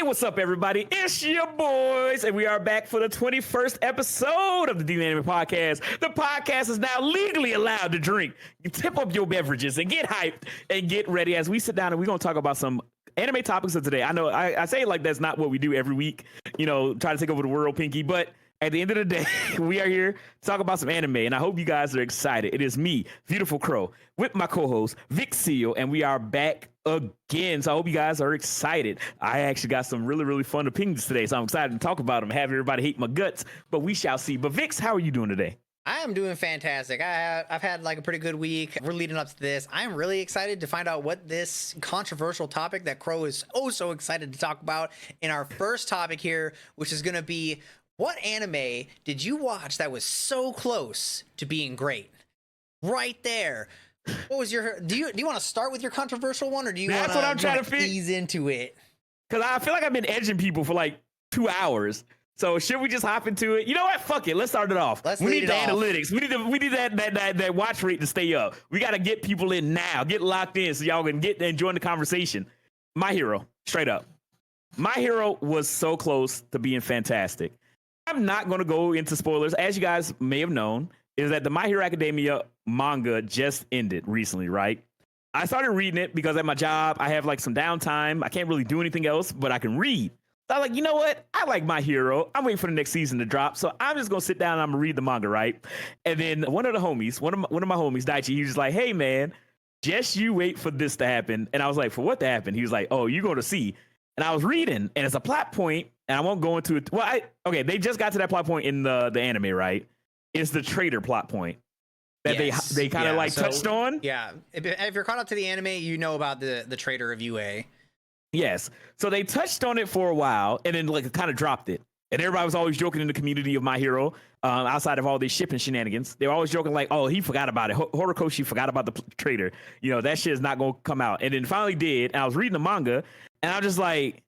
Hey, what's up, everybody? It's your boys, and we are back for the 21st episode of the DNAnime podcast. The podcast is now legally allowed to drink. You tip up your beverages and get hyped and get ready as we sit down and we're going to talk about some anime topics of today. I know I say it like that's not what we do every week, you know, try to take over the world, Pinky, but at the end of the day, we are here to talk about some anime, and I hope you guys are excited. It is me, Beautiful Crow, with my co-host, Vic Seal, and we are back again. So I hope you guys are excited. I actually got some really, really fun opinions today, so I'm excited to talk about them, have everybody hate my guts, but we shall see. But Vix, how are you doing today? I am doing fantastic. I've had like a pretty good week. We're leading up to this. I'm really excited to find out what this controversial topic that Crow is so excited to talk about in our first topic here, which is going to be, what anime did you watch that was so close to being great? Right there. What was your? Do you want to start with your controversial one, or do you want That's what I'm trying to ease into it? Because I feel like I've been edging people for like 2 hours. So should we just hop into it? You know what? Fuck it. Let's start it off. Let's we lead need it the off. analytics. We need that watch rate to stay up. We got to get people in now. Get locked in so y'all can get and join the conversation. My Hero, straight up. My Hero was so close to being fantastic. I'm not going to go into spoilers. As you guys may have known, is that the My Hero Academia manga just ended recently, right? I started reading it because at my job, I have like some downtime. I can't really do anything else, but I can read. So I'm like, you know what? I like My Hero. I'm waiting for the next season to drop. So I'm just going to sit down and I'm going to read the manga, right? And then one of my homies, Daichi, he was just like, hey, man, just you wait for this to happen. And I was like, for what to happen? He was like, oh, you're going to see. And I was reading, and it's a plot point, and I won't go into it. Well, okay, they just got to that plot point in the anime, right? It's the traitor plot point that they kind of touched on. Yeah, if you're caught up to the anime, you know about the traitor of UA. Yes, so they touched on it for a while, and then like kind of dropped it. And everybody was always joking in the community of My Hero, outside of all these shipping shenanigans. They were always joking like, oh, he forgot about it. Horikoshi forgot about the traitor. You know, that shit is not going to come out. And then finally did, and I was reading the manga, and I was just like,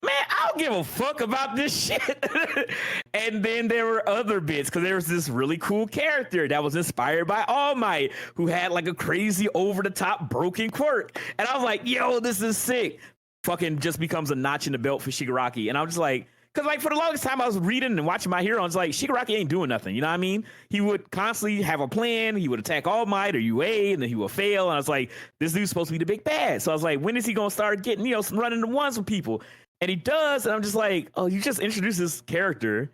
man, I don't give a fuck about this shit. And then there were other bits, because there was this really cool character that was inspired by All Might, who had like a crazy over-the-top broken quirk. And I was like, yo, this is sick. Fucking just becomes a notch in the belt for Shigaraki. And I was just like, because like for the longest time I was reading and watching My Hero, I was like, Shigaraki ain't doing nothing. You know what I mean? He would constantly have a plan. He would attack All Might or UA, and then he would fail. And I was like, this dude's supposed to be the big bad. So I was like, when is he going to start getting, you know, some running the ones with people? And he does. And I'm just like, oh, you just introduced this character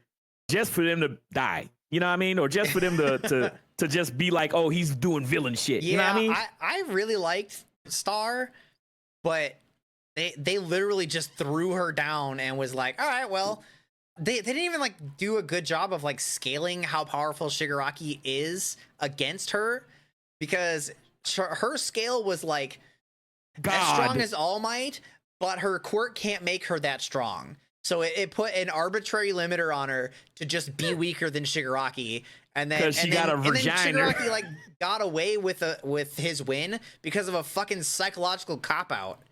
just for them to die. You know what I mean? Or just for them to just be like, oh, he's doing villain shit. Yeah, you know what I mean? I really liked Star, but they literally just threw her down and was like, all right, well, they didn't even like do a good job of like scaling how powerful Shigaraki is against her, because her scale was like as strong as All Might, but her quirk can't make her that strong. So it put an arbitrary limiter on her to just be weaker than Shigaraki, and then because she got a vagina. And then Shigaraki like got away with his win because of a fucking psychological cop out.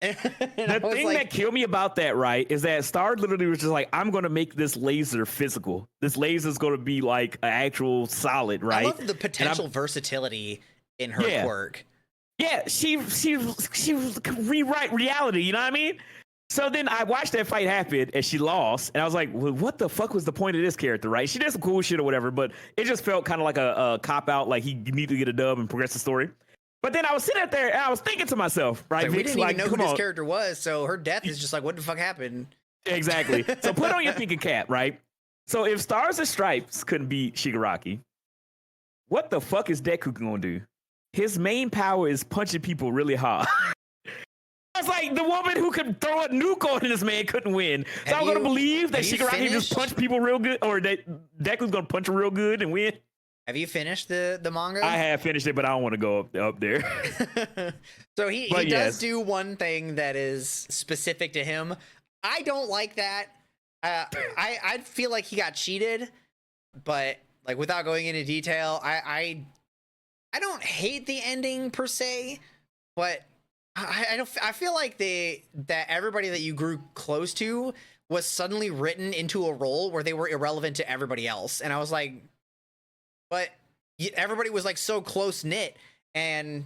The thing that killed me about that, right, is that Star literally was just like, I'm going to make this laser physical. This laser is going to be like an actual solid, right? I love the potential versatility in her quirk. Yeah, she rewrite reality, you know what I mean? So then I watched that fight happen and she lost, and I was like, well, what the fuck was the point of this character, right? She did some cool shit or whatever, but it just felt kind of like a cop out, like he needed to get a dub and progress the story. But then I was sitting out there and I was thinking to myself, right? Like, we didn't even know who this character was, so her death is just like, what the fuck happened? Exactly. So put on your thinking cap, right? So if Stars and Stripes couldn't beat Shigaraki, what the fuck is Deku gonna do? His main power is punching people really hard. I was like, the woman who could throw a nuke on this man couldn't win. So I'm gonna believe that Shigaraki just punch people real good, or that Deku's gonna punch him real good and win. Have you finished the manga? I have finished it, but I don't want to go up there. So he does do one thing that is specific to him. I don't like that. I feel like he got cheated, but like without going into detail, I don't hate the ending per se, but I feel like that everybody that you grew close to was suddenly written into a role where they were irrelevant to everybody else, and I was like, but everybody was like so close knit, and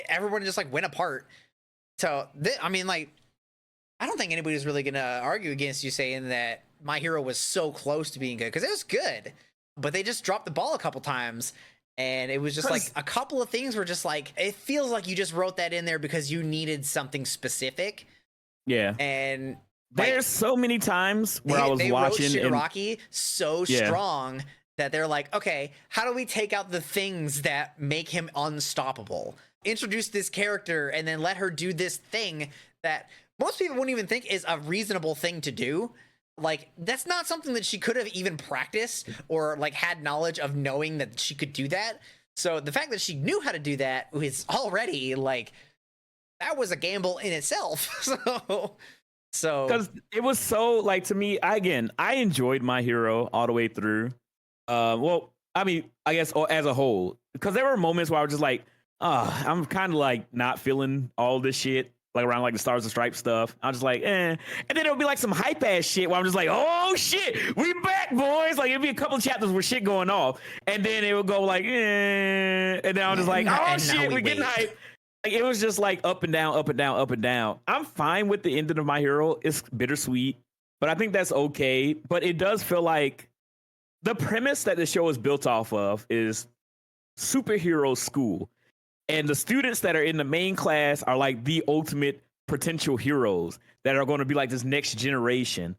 everyone just like went apart. So I mean, like, I don't think anybody's really gonna argue against you saying that My Hero was so close to being good, because it was good, but they just dropped the ball a couple times. And it was just like a couple of things were just like, it feels like you just wrote that in there because you needed something specific. Yeah. And there's so many times where I was watching Shigaraki so strong that they're like, okay, how do we take out the things that make him unstoppable? Introduce this character and then let her do this thing that most people wouldn't even think is a reasonable thing to do. Like, that's not something that she could have even practiced or like had knowledge of knowing that she could do that. So the fact that she knew how to do that was already like, that was a gamble in itself. So because it was so like, to me, I enjoyed My Hero all the way through. Well, I mean, I guess as a whole, because there were moments where I was just like, I'm kind of like not feeling all this shit. Like around like the Stars and Stripes stuff, I'm just like, and then it'll be like some hype ass shit where I'm just like, oh shit, we back, boys. Like it'd be a couple of chapters where shit going off, and then it would go like, and then I'm just like, oh shit, we're getting hype. Like it was just like up and down, up and down, up and down. I'm fine with the ending of My Hero. It's bittersweet, but I think that's okay. But it does feel like the premise that the show is built off of is superhero school. And the students that are in the main class are like the ultimate potential heroes that are going to be like this next generation.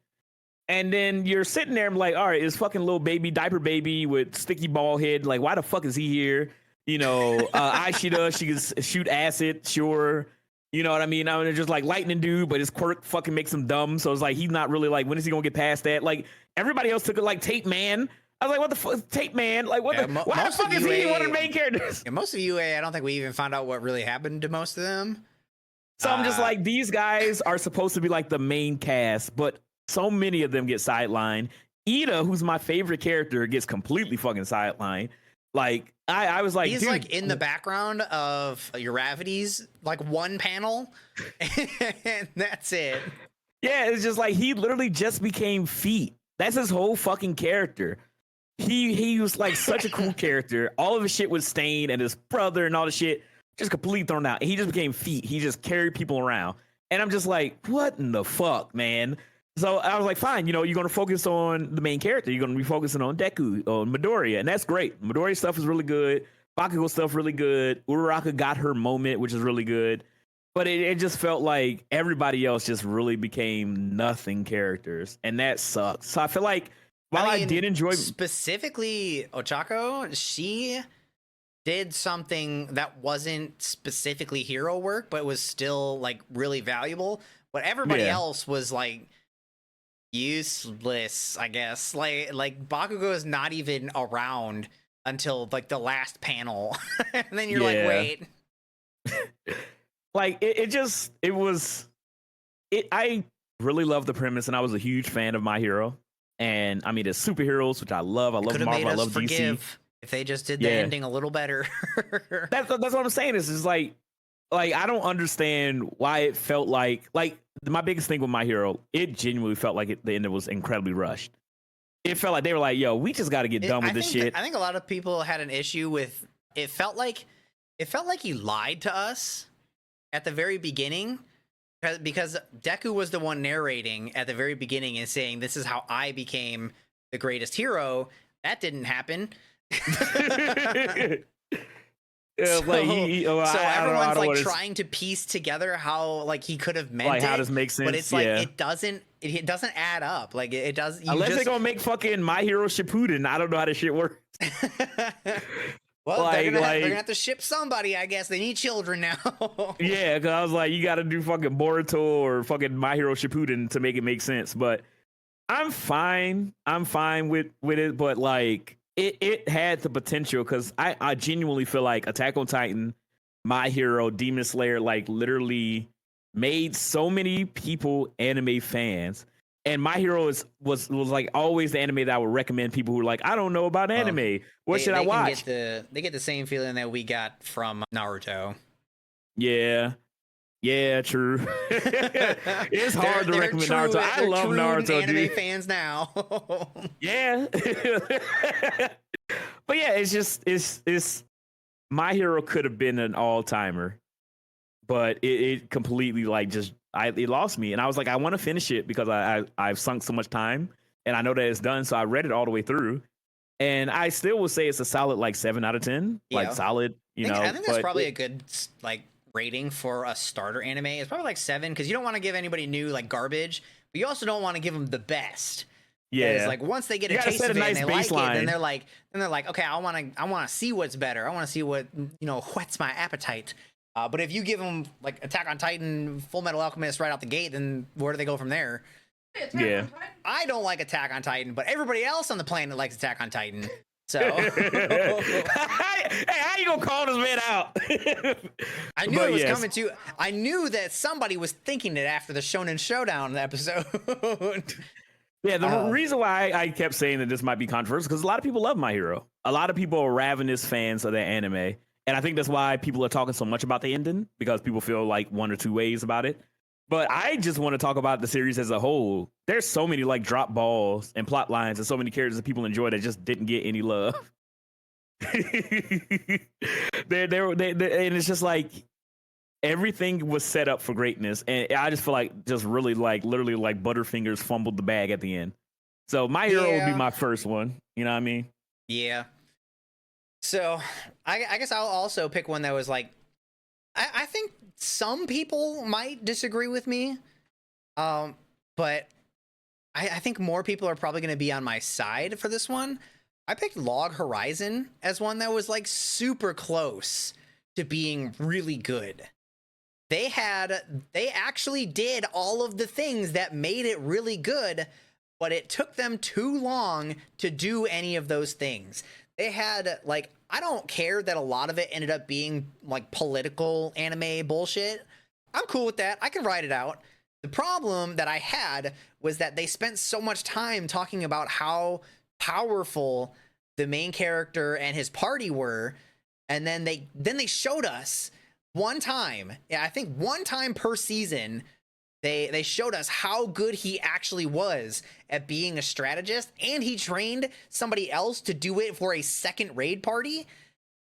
And then you're sitting there and like, all right, it's fucking little baby, diaper baby with sticky ball head. Like, why the fuck is he here? You know, Aishida, she can shoot acid, sure. You know what I mean? I mean, just like lightning dude, but his quirk fucking makes him dumb. So it's like, he's not really like, when is he going to get past that? Like, everybody else took it like Tape Man. I was like, what the fuck, Tape Man? Like, what why the fuck is he one of the main characters? Yeah, most of UA, I don't think we even found out what really happened to most of them. So I'm just like, these guys are supposed to be like the main cast, but so many of them get sidelined. Ida, who's my favorite character, gets completely fucking sidelined. Like, I was like, he's dude, like in the background of Uravity's like one panel, and that's it. Yeah, it's just like he literally just became Feet. That's his whole fucking character. He was like such a cool character. All of his shit was Stain and his brother and all the shit just completely thrown out. He just became Feet. He just carried people around. And I'm just like, what in the fuck, man? So I was like, fine, you know, you're going to focus on the main character. You're going to be focusing on Deku, on Midoriya, and that's great. Midoriya stuff is really good. Bakugo stuff really good. Uraraka got her moment, which is really good. But it just felt like everybody else just really became nothing characters, and that sucks. So I feel like while I did enjoy... Specifically, Ochako, she did something that wasn't specifically hero work, but was still like really valuable. But everybody else was like useless, I guess. Like Bakugo is not even around until like the last panel. And then you're like, wait. Like I really love the premise, and I was a huge fan of My Hero. And I mean, it's superheroes, which I love. I love Marvel. I love DC. If they just did the ending a little better. That's what I'm saying. Is like I don't understand why it felt like my biggest thing with My Hero, it genuinely felt like the end was incredibly rushed. It felt like they were like, yo, we just got to get done with this shit. I think a lot of people had an issue with it. Felt like he lied to us at the very beginning, because Deku was the one narrating at the very beginning and saying, this is how I became the greatest hero. That didn't happen. So everyone's like trying to piece together how like he could have meant like how does make sense, but it's like it doesn't add up. Like it does, unless they're gonna make fucking My Hero Shippuden. I don't know how this shit works. Well, they're gonna have to ship somebody, I guess. They need children now. Yeah, because I was like, you got to do fucking Boruto or fucking My Hero Shippuden to make it make sense. But I'm fine with it. But like, it had the potential, because I genuinely feel like Attack on Titan, My Hero, Demon Slayer, like literally made so many people anime fans. And My Hero was like always the anime that I would recommend people who are like, I don't know about anime. What should I watch? They get the same feeling that we got from Naruto. Yeah, true. It's hard to recommend Naruto. I love Naruto. Anime dude. fans now. Yeah. But yeah, it's My Hero could have been an all-timer, but it completely like just it lost me, and I was like, I want to finish it because I've sunk so much time, and I know that it's done. So I read it all the way through, and I still will say it's a solid like 7 out of 10, like solid. I think that's probably a good like rating for a starter anime. It's probably like 7 because you don't want to give anybody new like garbage, but you also don't want to give them the best. Yeah, like once they get a taste of it and they like it, then they're like, okay, I want to see what's better. I want to see what whets my appetite. But if you give them like Attack on Titan, Full Metal Alchemist right out the gate, then where do they go from there? Yeah, I don't like Attack on Titan, but everybody else on the planet likes Attack on Titan. So, hey, how you gonna call this man out? I knew it was coming to. I knew that somebody was thinking it after the Shonen Showdown episode. Yeah, the reason why I kept saying that this might be controversial because a lot of people love My Hero. A lot of people are ravenous fans of that anime, and I think that's why people are talking so much about the ending because people feel like one or two ways about it. But I just want to talk about the series as a whole. There's so many like drop balls and plot lines and so many characters that people enjoy that just didn't get any love. And it's just like everything was set up for greatness, and I just feel like just really like literally like Butterfingers fumbled the bag at the end. So My Hero would be my first one. You know what I mean? Yeah. So I guess I'll also pick one that was like I think some people might disagree with me, but I think more people are probably going to be on my side for this one. I picked Log Horizon as one that was like super close to being really good. They actually did all of the things that made it really good, but it took them too long to do any of those things. They had like, I don't care that a lot of it ended up being like political anime bullshit. I'm cool with that. I can write it out. The problem that I had was that they spent so much time talking about how powerful the main character and his party were, and then they showed us one time, I think one time per season, they showed us how good he actually was at being a strategist, and he trained somebody else to do it for a second raid party,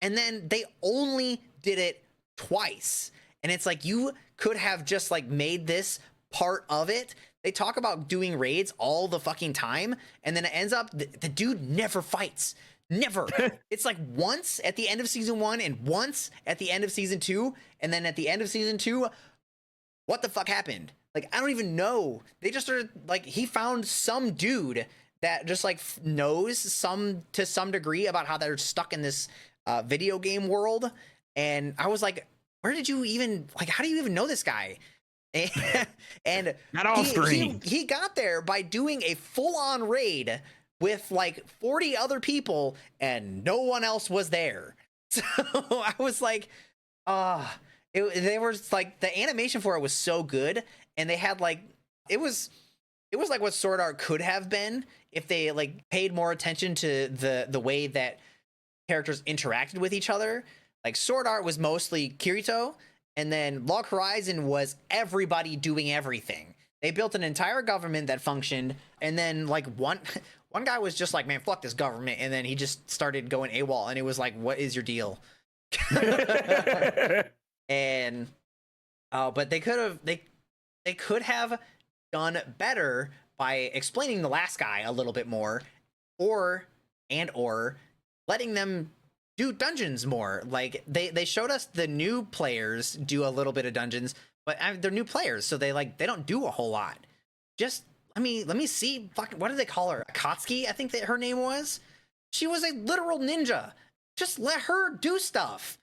and then they only did it twice. And it's like, you could have just like made this part of it. They talk about doing raids all the fucking time, and then it ends up the dude never fights. Never. It's like once at the end of season 1 and once at the end of season 2, and then at the end of season 2, what the fuck happened? Like, I don't even know. They just started like, he found some dude that just like knows to some degree about how they're stuck in this video game world, and I was like, where did you even like? How do you even know this guy? And not off screen. He got there by doing a full-on raid with like 40 other people, and no one else was there. So I was like, they were like, the animation for it was so good, and they had like, it was like what Sword Art could have been if they like paid more attention to the way that characters interacted with each other. Like, Sword Art was mostly Kirito, and then Log Horizon was everybody doing everything. They built an entire government that functioned, and then like one guy was just like, man, fuck this government, and then he just started going AWOL, and it was like, what is your deal? And but they could have done better by explaining the last guy a little bit more, or letting them do dungeons more. Like, they showed us the new players do a little bit of dungeons, but they're new players, so they don't do a whole lot. Just let me see. Fucking, what did they call her? Akatsuki, I think that her name was. She was a literal ninja. Just let her do stuff.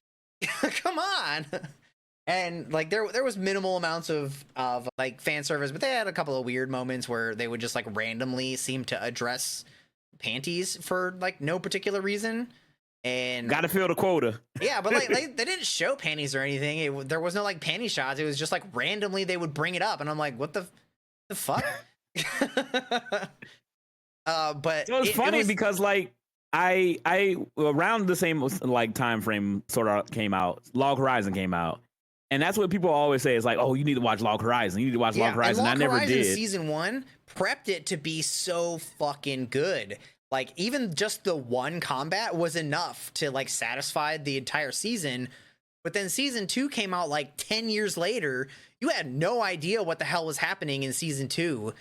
Come on. And like, there was minimal amounts of like fan service, but they had a couple of weird moments where they would just like randomly seem to address panties for like no particular reason. And gotta fill the quota. Yeah, but like they didn't show panties or anything. There was no like panty shots. It was just like randomly they would bring it up, and I'm like, what the fuck? But so it's funny because like I around the same like time frame Sword Art came out, Log Horizon came out, and that's what people always say is like, oh, you need to watch Log Horizon. You need to watch Log Horizon. And I never Horizon did. Season 1 prepped it to be so fucking good. Like, even just the one combat was enough to like satisfy the entire season. But then season 2 came out like 10 years later. You had no idea what the hell was happening in season 2.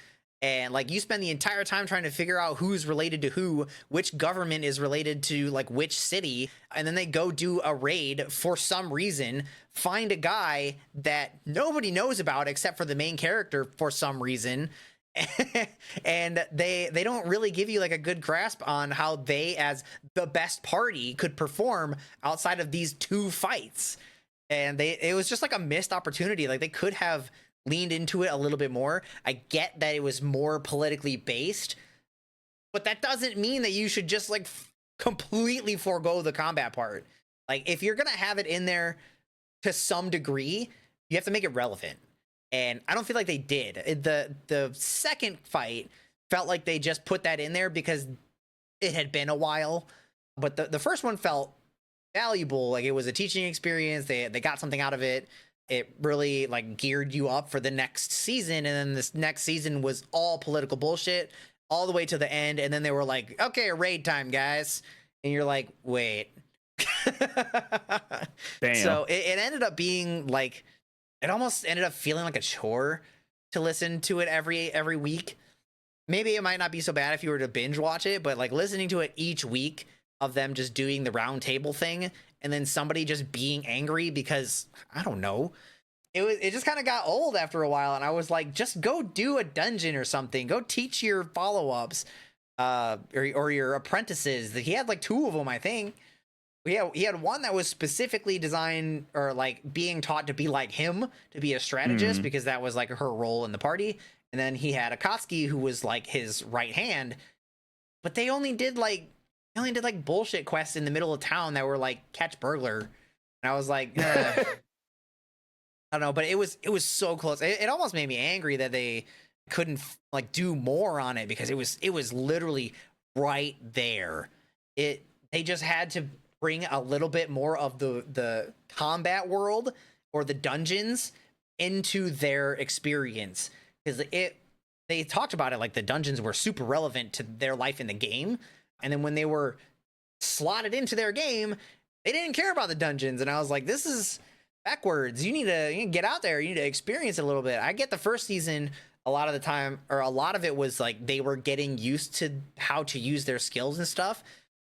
And like you spend the entire time trying to figure out who's related to who, which government is related to like which city. And then they go do a raid for some reason, find a guy that nobody knows about except for the main character for some reason. And they don't really give you like a good grasp on how they as the best party could perform outside of these 2 fights. And it was just like a missed opportunity. Like they could have leaned into it a little bit more. I get that it was more politically based, but that doesn't mean that you should just like completely forego the combat part. Like if you're gonna have it in there to some degree, you have to make it relevant. And I don't feel like they did. The second fight felt like they just put that in there because it had been a while, but the first one felt valuable. Like it was a teaching experience. They got something out of it. It really like geared you up for the next season. And then this next season was all political bullshit all the way to the end. And then they were like, okay, raid time, guys. And you're like, wait. Damn. So it ended up being like, it almost ended up feeling like a chore to listen to it every week. Maybe it might not be so bad if you were to binge watch it, but like listening to it each week of them just doing the round table thing and then somebody just being angry because I don't know, it just kind of got old after a while. And I was like, just go do a dungeon or something. Go teach your follow-ups or your apprentices. He had like 2 of them, I think. Yeah, he had one that was specifically designed or like being taught to be like him, to be a strategist, because that was like her role in the party. And then he had Akatsuki, who was like his right hand, but they only did like bullshit quests in the middle of town that were like catch burglar. And I was like, I don't know, but it was so close. It almost made me angry that they couldn't like do more on it because it was literally right there. They just had to bring a little bit more of the combat world or the dungeons into their experience, because they talked about it like the dungeons were super relevant to their life in the game, and then when they were slotted into their game, they didn't care about the dungeons. And I was like, this is backwards. You need to get out there. You need to experience it a little bit. I get the first season a lot of the time, or a lot of it was like they were getting used to how to use their skills and stuff.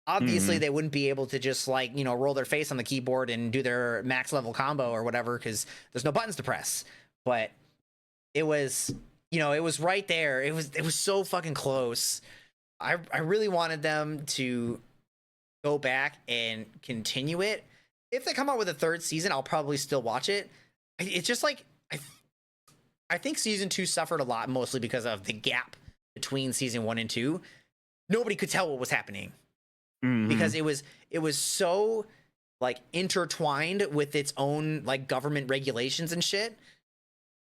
Obviously, they wouldn't be able to just like, roll their face on the keyboard and do their max level combo or whatever, because there's no buttons to press. But it was, it was right there. It was so fucking close. I really wanted them to go back and continue it. If they come out with a 3rd season, I'll probably still watch it. It's just like, I think season 2 suffered a lot, mostly because of the gap between season 1 and 2. Nobody could tell what was happening. Because it was so like intertwined with its own like government regulations and shit.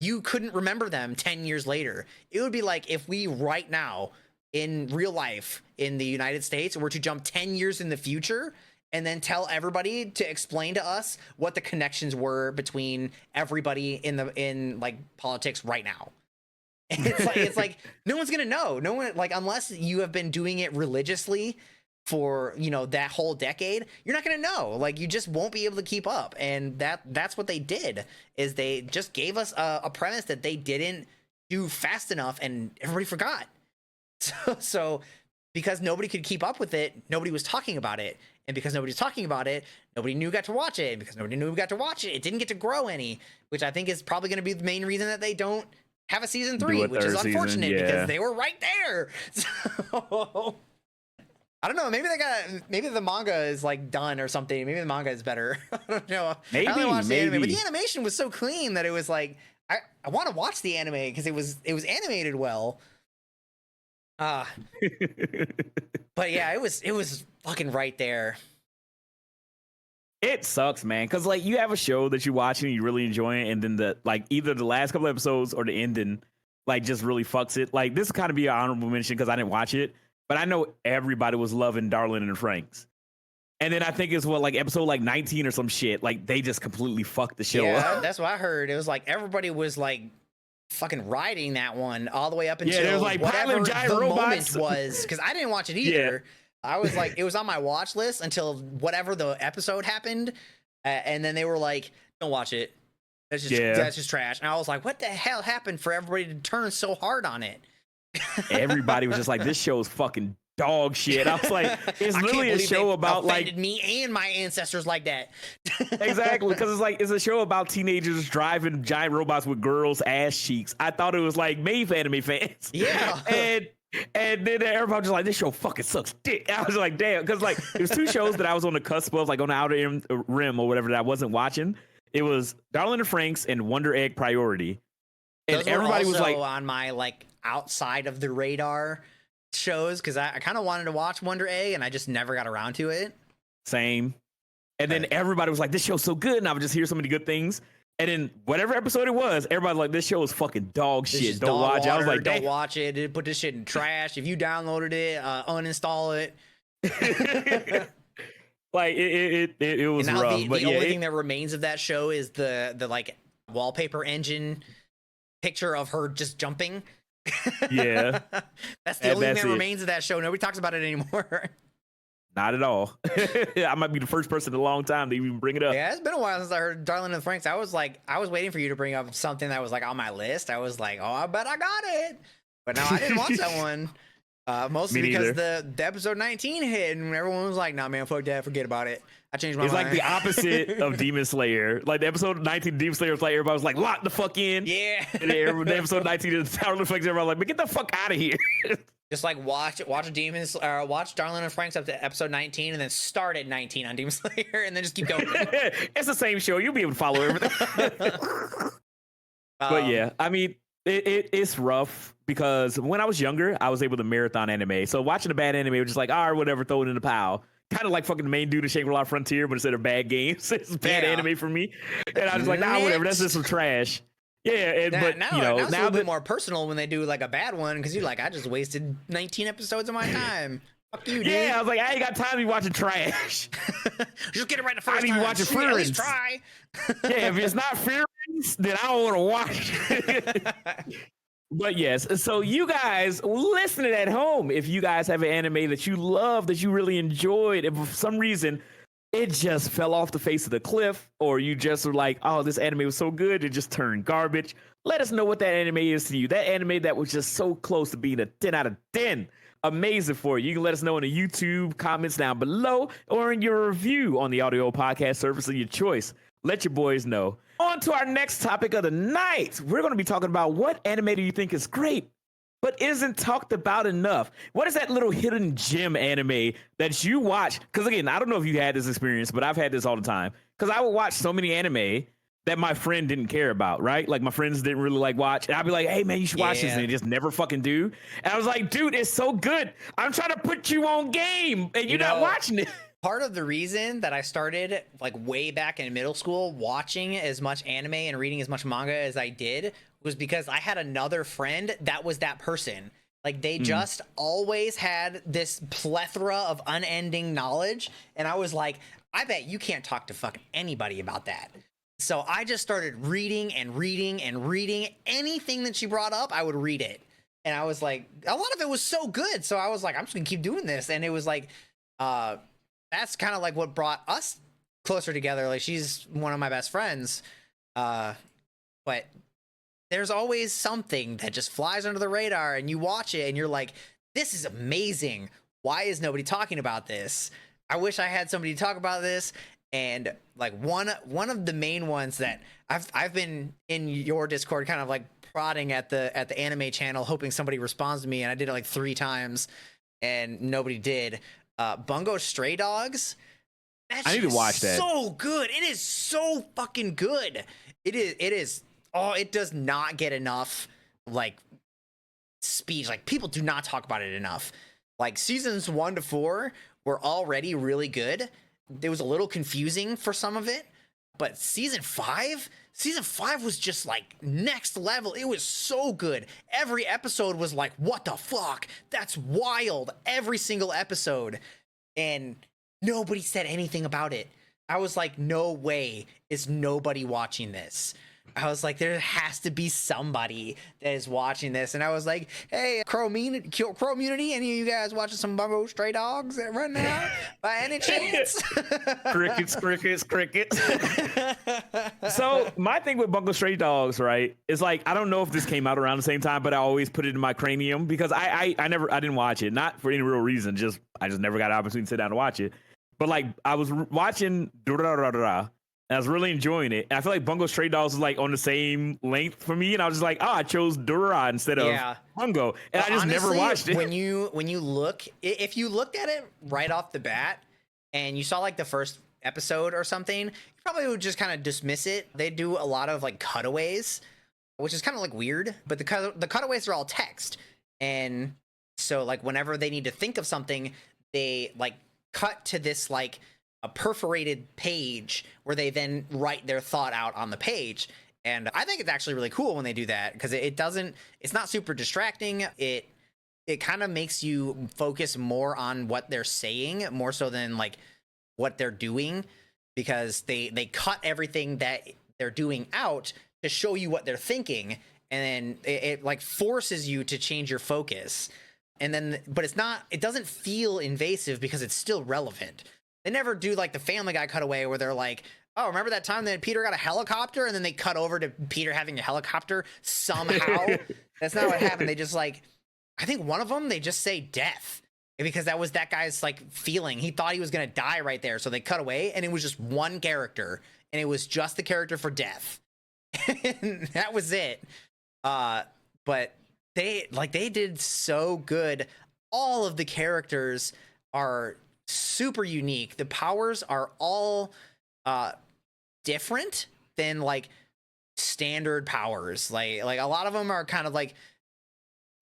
You couldn't remember them 10 years later. It would be like if we right now in real life in the United States were to jump 10 years in the future and then tell everybody to explain to us what the connections were between everybody in like politics right now. And it's like no one's gonna know. No one, like, unless you have been doing it religiously for that whole decade, you're not gonna know. Like, you just won't be able to keep up. And that's what they did, is they just gave us a premise that they didn't do fast enough and everybody forgot. So because nobody could keep up with it, nobody was talking about it. And because nobody's talking about it, nobody knew got to watch it. And because nobody knew got to watch it, it didn't get to grow any, which I think is probably going to be the main reason that they don't have a season 3, which is unfortunate because they were right there. So I don't know. Maybe the manga is like done or something. Maybe the manga is better. I don't know. Maybe, I only watched the anime, but the animation was so clean that it was like I want to watch the anime because it was animated well. But yeah, it was fucking right there. It sucks, man, because like you have a show that you watch and you really enjoy it, and then either the last couple episodes or the ending like just really fucks it. Like, this kind of be an honorable mention because I didn't watch it, but I know everybody was loving Darling and Franks. And then I think it's like episode like 19 or some shit. Like, they just completely fucked the show up. That's what I heard. It was like everybody was like fucking riding that one all the way up until there was like whatever giant the robots. moment was, because I didn't watch it either. I was like, it was on my watch list until whatever the episode happened, And then they were like, don't watch it. That's just trash. And I was like, what the hell happened for everybody to turn so hard on it? Everybody was just like, this show is fucking dog shit. I was like, it's literally a show about like me and my ancestors like that. Exactly, because it's a show about teenagers driving giant robots with girls' ass cheeks. I thought it was like made for anime fans. Yeah. And then everybody was like, this show fucking sucks dick. I was like, damn, because like it was two shows that I was on the cusp of, like on the outer rim or whatever, that I wasn't watching. It was Darling in the Franxx and Wonder Egg Priority. And those everybody were also was like on my like outside of the radar shows, because I kind of wanted to watch Wonder Egg and I just never got around to it. Same. And then everybody was like, this show's so good, and I would just hear so many good things. And then whatever episode it was, everybody was like, this show is fucking dog shit. Don't watch it. I was like, don't watch it. Put this shit in trash. If you downloaded it, uninstall it. Like it was and now rough. The only thing that remains of that show is the like wallpaper engine picture of her just jumping. Yeah. That's the only thing that remains of that show. Nobody talks about it anymore. Not at all. I might be the first person in a long time to even bring it up. Yeah, it's been a while since I heard Darling in the Franxx. I was waiting for you to bring up something that was like on my list. I was like, oh, I bet I got it. But no, I didn't watch that one. Mostly because the episode 19 hit and everyone was like, nah, man, fuck that, forget about it. I changed my mind. It's like the opposite of Demon Slayer. Like the episode 19 of Demon Slayer was like, everybody was like, lock the fuck in. Yeah. And then the episode 19 of Tower of the Franxx, everybody was like, man, get the fuck out of here. Just like watch Darling in the Franxx up to episode 19 and then start at 19 on Demon Slayer and then just keep going. It's the same show. You'll be able to follow everything. But yeah, I mean, it's rough because when I was younger, I was able to marathon anime. So watching a bad anime was just like, all right, whatever, throw it in the pile. Kind of like fucking the main dude of Shangri-La Frontier, but instead of bad games, it's bad anime for me. And I was like, nah, whatever, that's just some trash. Yeah, but now it's a little bit more personal when they do like a bad one, because you're like, I just wasted 19 episodes of my time. Fuck you, dude. Yeah, I was like, I ain't got time to be watching trash. Just get it right the first time. I need to watch it at least try. Yeah, if it's not Fearings, then I don't want to watch it. But yes, so you guys listening at home, if you guys have an anime that you love, that you really enjoyed, and for some reason it just fell off the face of the cliff, or you just were like, oh, this anime was so good, it just turned garbage, let us know what that anime is to you. That anime that was just so close to being a 10 out of 10. Amazing for you. You can let us know in the YouTube comments down below or in your review on the audio podcast service of your choice. Let your boys know. On to our next topic of the night. We're going to be talking about what anime do you think is great, but isn't talked about enough? What is that little hidden gem anime that you watch? Because again, I don't know if you had this experience, but I've had this all the time. Because I would watch so many anime that my friend didn't care about, right? Like my friends didn't really like watch. And I'd be like, hey man, you should watch this. And they just never fucking do. And I was like, dude, it's so good. I'm trying to put you on game and you're not watching it. Part of the reason that I started like way back in middle school watching as much anime and reading as much manga as I did was because I had another friend that was that person. Like they just always had this plethora of unending knowledge. And I was like, I bet you can't talk to fucking anybody about that. So I just started reading and reading and reading. Anything that she brought up, I would read it. And I was like, a lot of it was so good. So I was like, I'm just gonna keep doing this. And it was like, that's kind of like what brought us closer together. Like she's one of my best friends. But there's always something that just flies under the radar and you watch it and you're like, this is amazing. Why is nobody talking about this? I wish I had somebody to talk about this. And like one of the main ones that I've been in your Discord kind of like prodding at the anime channel, hoping somebody responds to me, and I did it like 3 times and nobody did. Bungo Stray Dogs. I need to watch that. So good. It is so fucking good. It is. Oh, it does not get enough like speech. Like people do not talk about it enough. Like seasons 1 to 4 were already really good. It was a little confusing for some of it, but season 5 was just like next level. It was so good. Every episode was like, what the fuck? That's wild. Every single episode. And nobody said anything about it. I was like, no way is nobody watching this. I was like, there has to be somebody that is watching this. And I was like, hey, Crow Community, any of you guys watching some Bungo Stray Dogs right now? By any chance? Crickets. So my thing with Bungo Stray Dogs, right, is like, I don't know if this came out around the same time, but I always put it in my cranium because I didn't watch it, not for any real reason. I just never got an opportunity to sit down and watch it. But like, I was watching and I was really enjoying it. And I feel like Bungo Stray Dogs is like on the same length for me. And I was just like, I chose Durara instead of Bungo. And I just honestly, never watched it. When you look, if you looked at it right off the bat and you saw like the first episode or something, you probably would just kind of dismiss it. They do a lot of like cutaways, which is kind of like weird. But the cutaways are all text. And so like whenever they need to think of something, they like cut to this like a perforated page where they then write their thought out on the page. And I think it's actually really cool when they do that because it's not super distracting. It kind of makes you focus more on what they're saying more so than like what they're doing, because they cut everything that they're doing out to show you what they're thinking. And then it like forces you to change your focus. And then, but it doesn't feel invasive because it's still relevant. They never do like the Family Guy cutaway where they're like, oh, remember that time that Peter got a helicopter? And then they cut over to Peter having a helicopter somehow. That's not what happened. They just like, I think one of them, they just say death because that was that guy's like feeling. He thought he was going to die right there. So they cut away and it was just one character and it was just the character for death. And that was it. But they did so good. All of the characters are super unique. The powers are all different than like standard powers. Like a lot of them are kind of like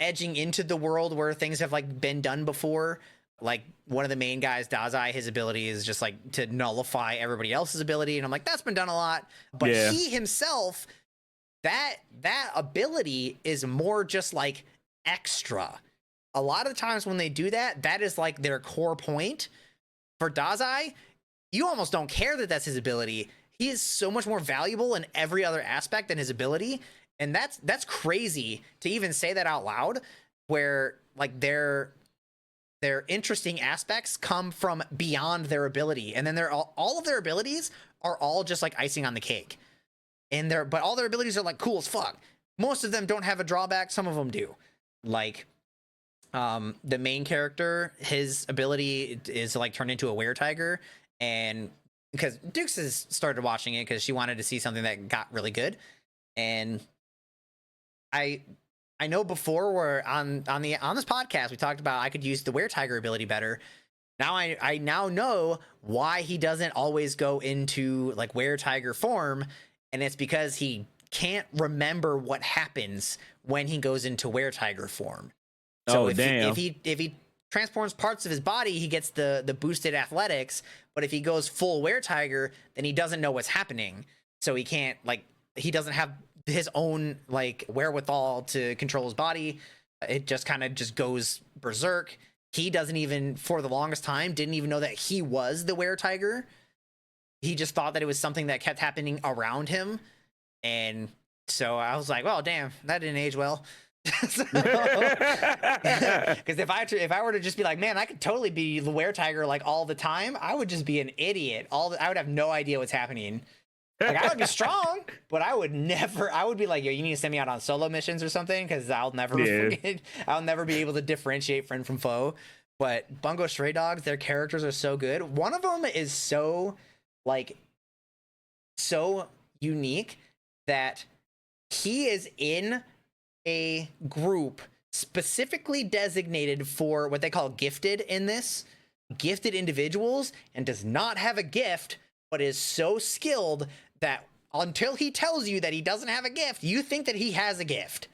edging into the world where things have like been done before. Like one of the main guys, Dazai, his ability is just like to nullify everybody else's ability, and I'm like, that's been done a lot. But he himself, that ability is more just like extra. A lot of the times when they do that, that is like their core point. For Dazai, you almost don't care that that's his ability. He is so much more valuable in every other aspect than his ability. And that's crazy to even say that out loud, where like their interesting aspects come from beyond their ability. And then all of their abilities are all just like icing on the cake. But all their abilities are like cool as fuck. Most of them don't have a drawback. Some of them do. Like, the main character, his ability is to like turn into a weretiger, and because Dukes has started watching it because she wanted to see something that got really good. And I know before where on this podcast we talked about I could use the weretiger ability better. Now I now know why he doesn't always go into like weretiger form, and it's because he can't remember what happens when he goes into weretiger form. So if he transforms parts of his body, he gets the boosted athletics. But if he goes full weretiger, then he doesn't know what's happening. So he can't he doesn't have his own like wherewithal to control his body. It just kind of just goes berserk. He doesn't even, for the longest time, didn't even know that he was the weretiger. He just thought that it was something that kept happening around him. And so I was like, well, damn, that didn't age well. Because if I were to just be like, man, I could totally be the weretiger like all the time, I would just be an idiot. I would have no idea what's happening. Like I would be strong, but I would be like, yo, you need to send me out on solo missions or something, because I'll never be able to differentiate friend from foe. But Bungo Stray Dogs, their characters are so good. One of them is so unique that he is in a group specifically designated for what they call gifted gifted individuals, and does not have a gift, but is so skilled that until he tells you that he doesn't have a gift, you think that he has a gift.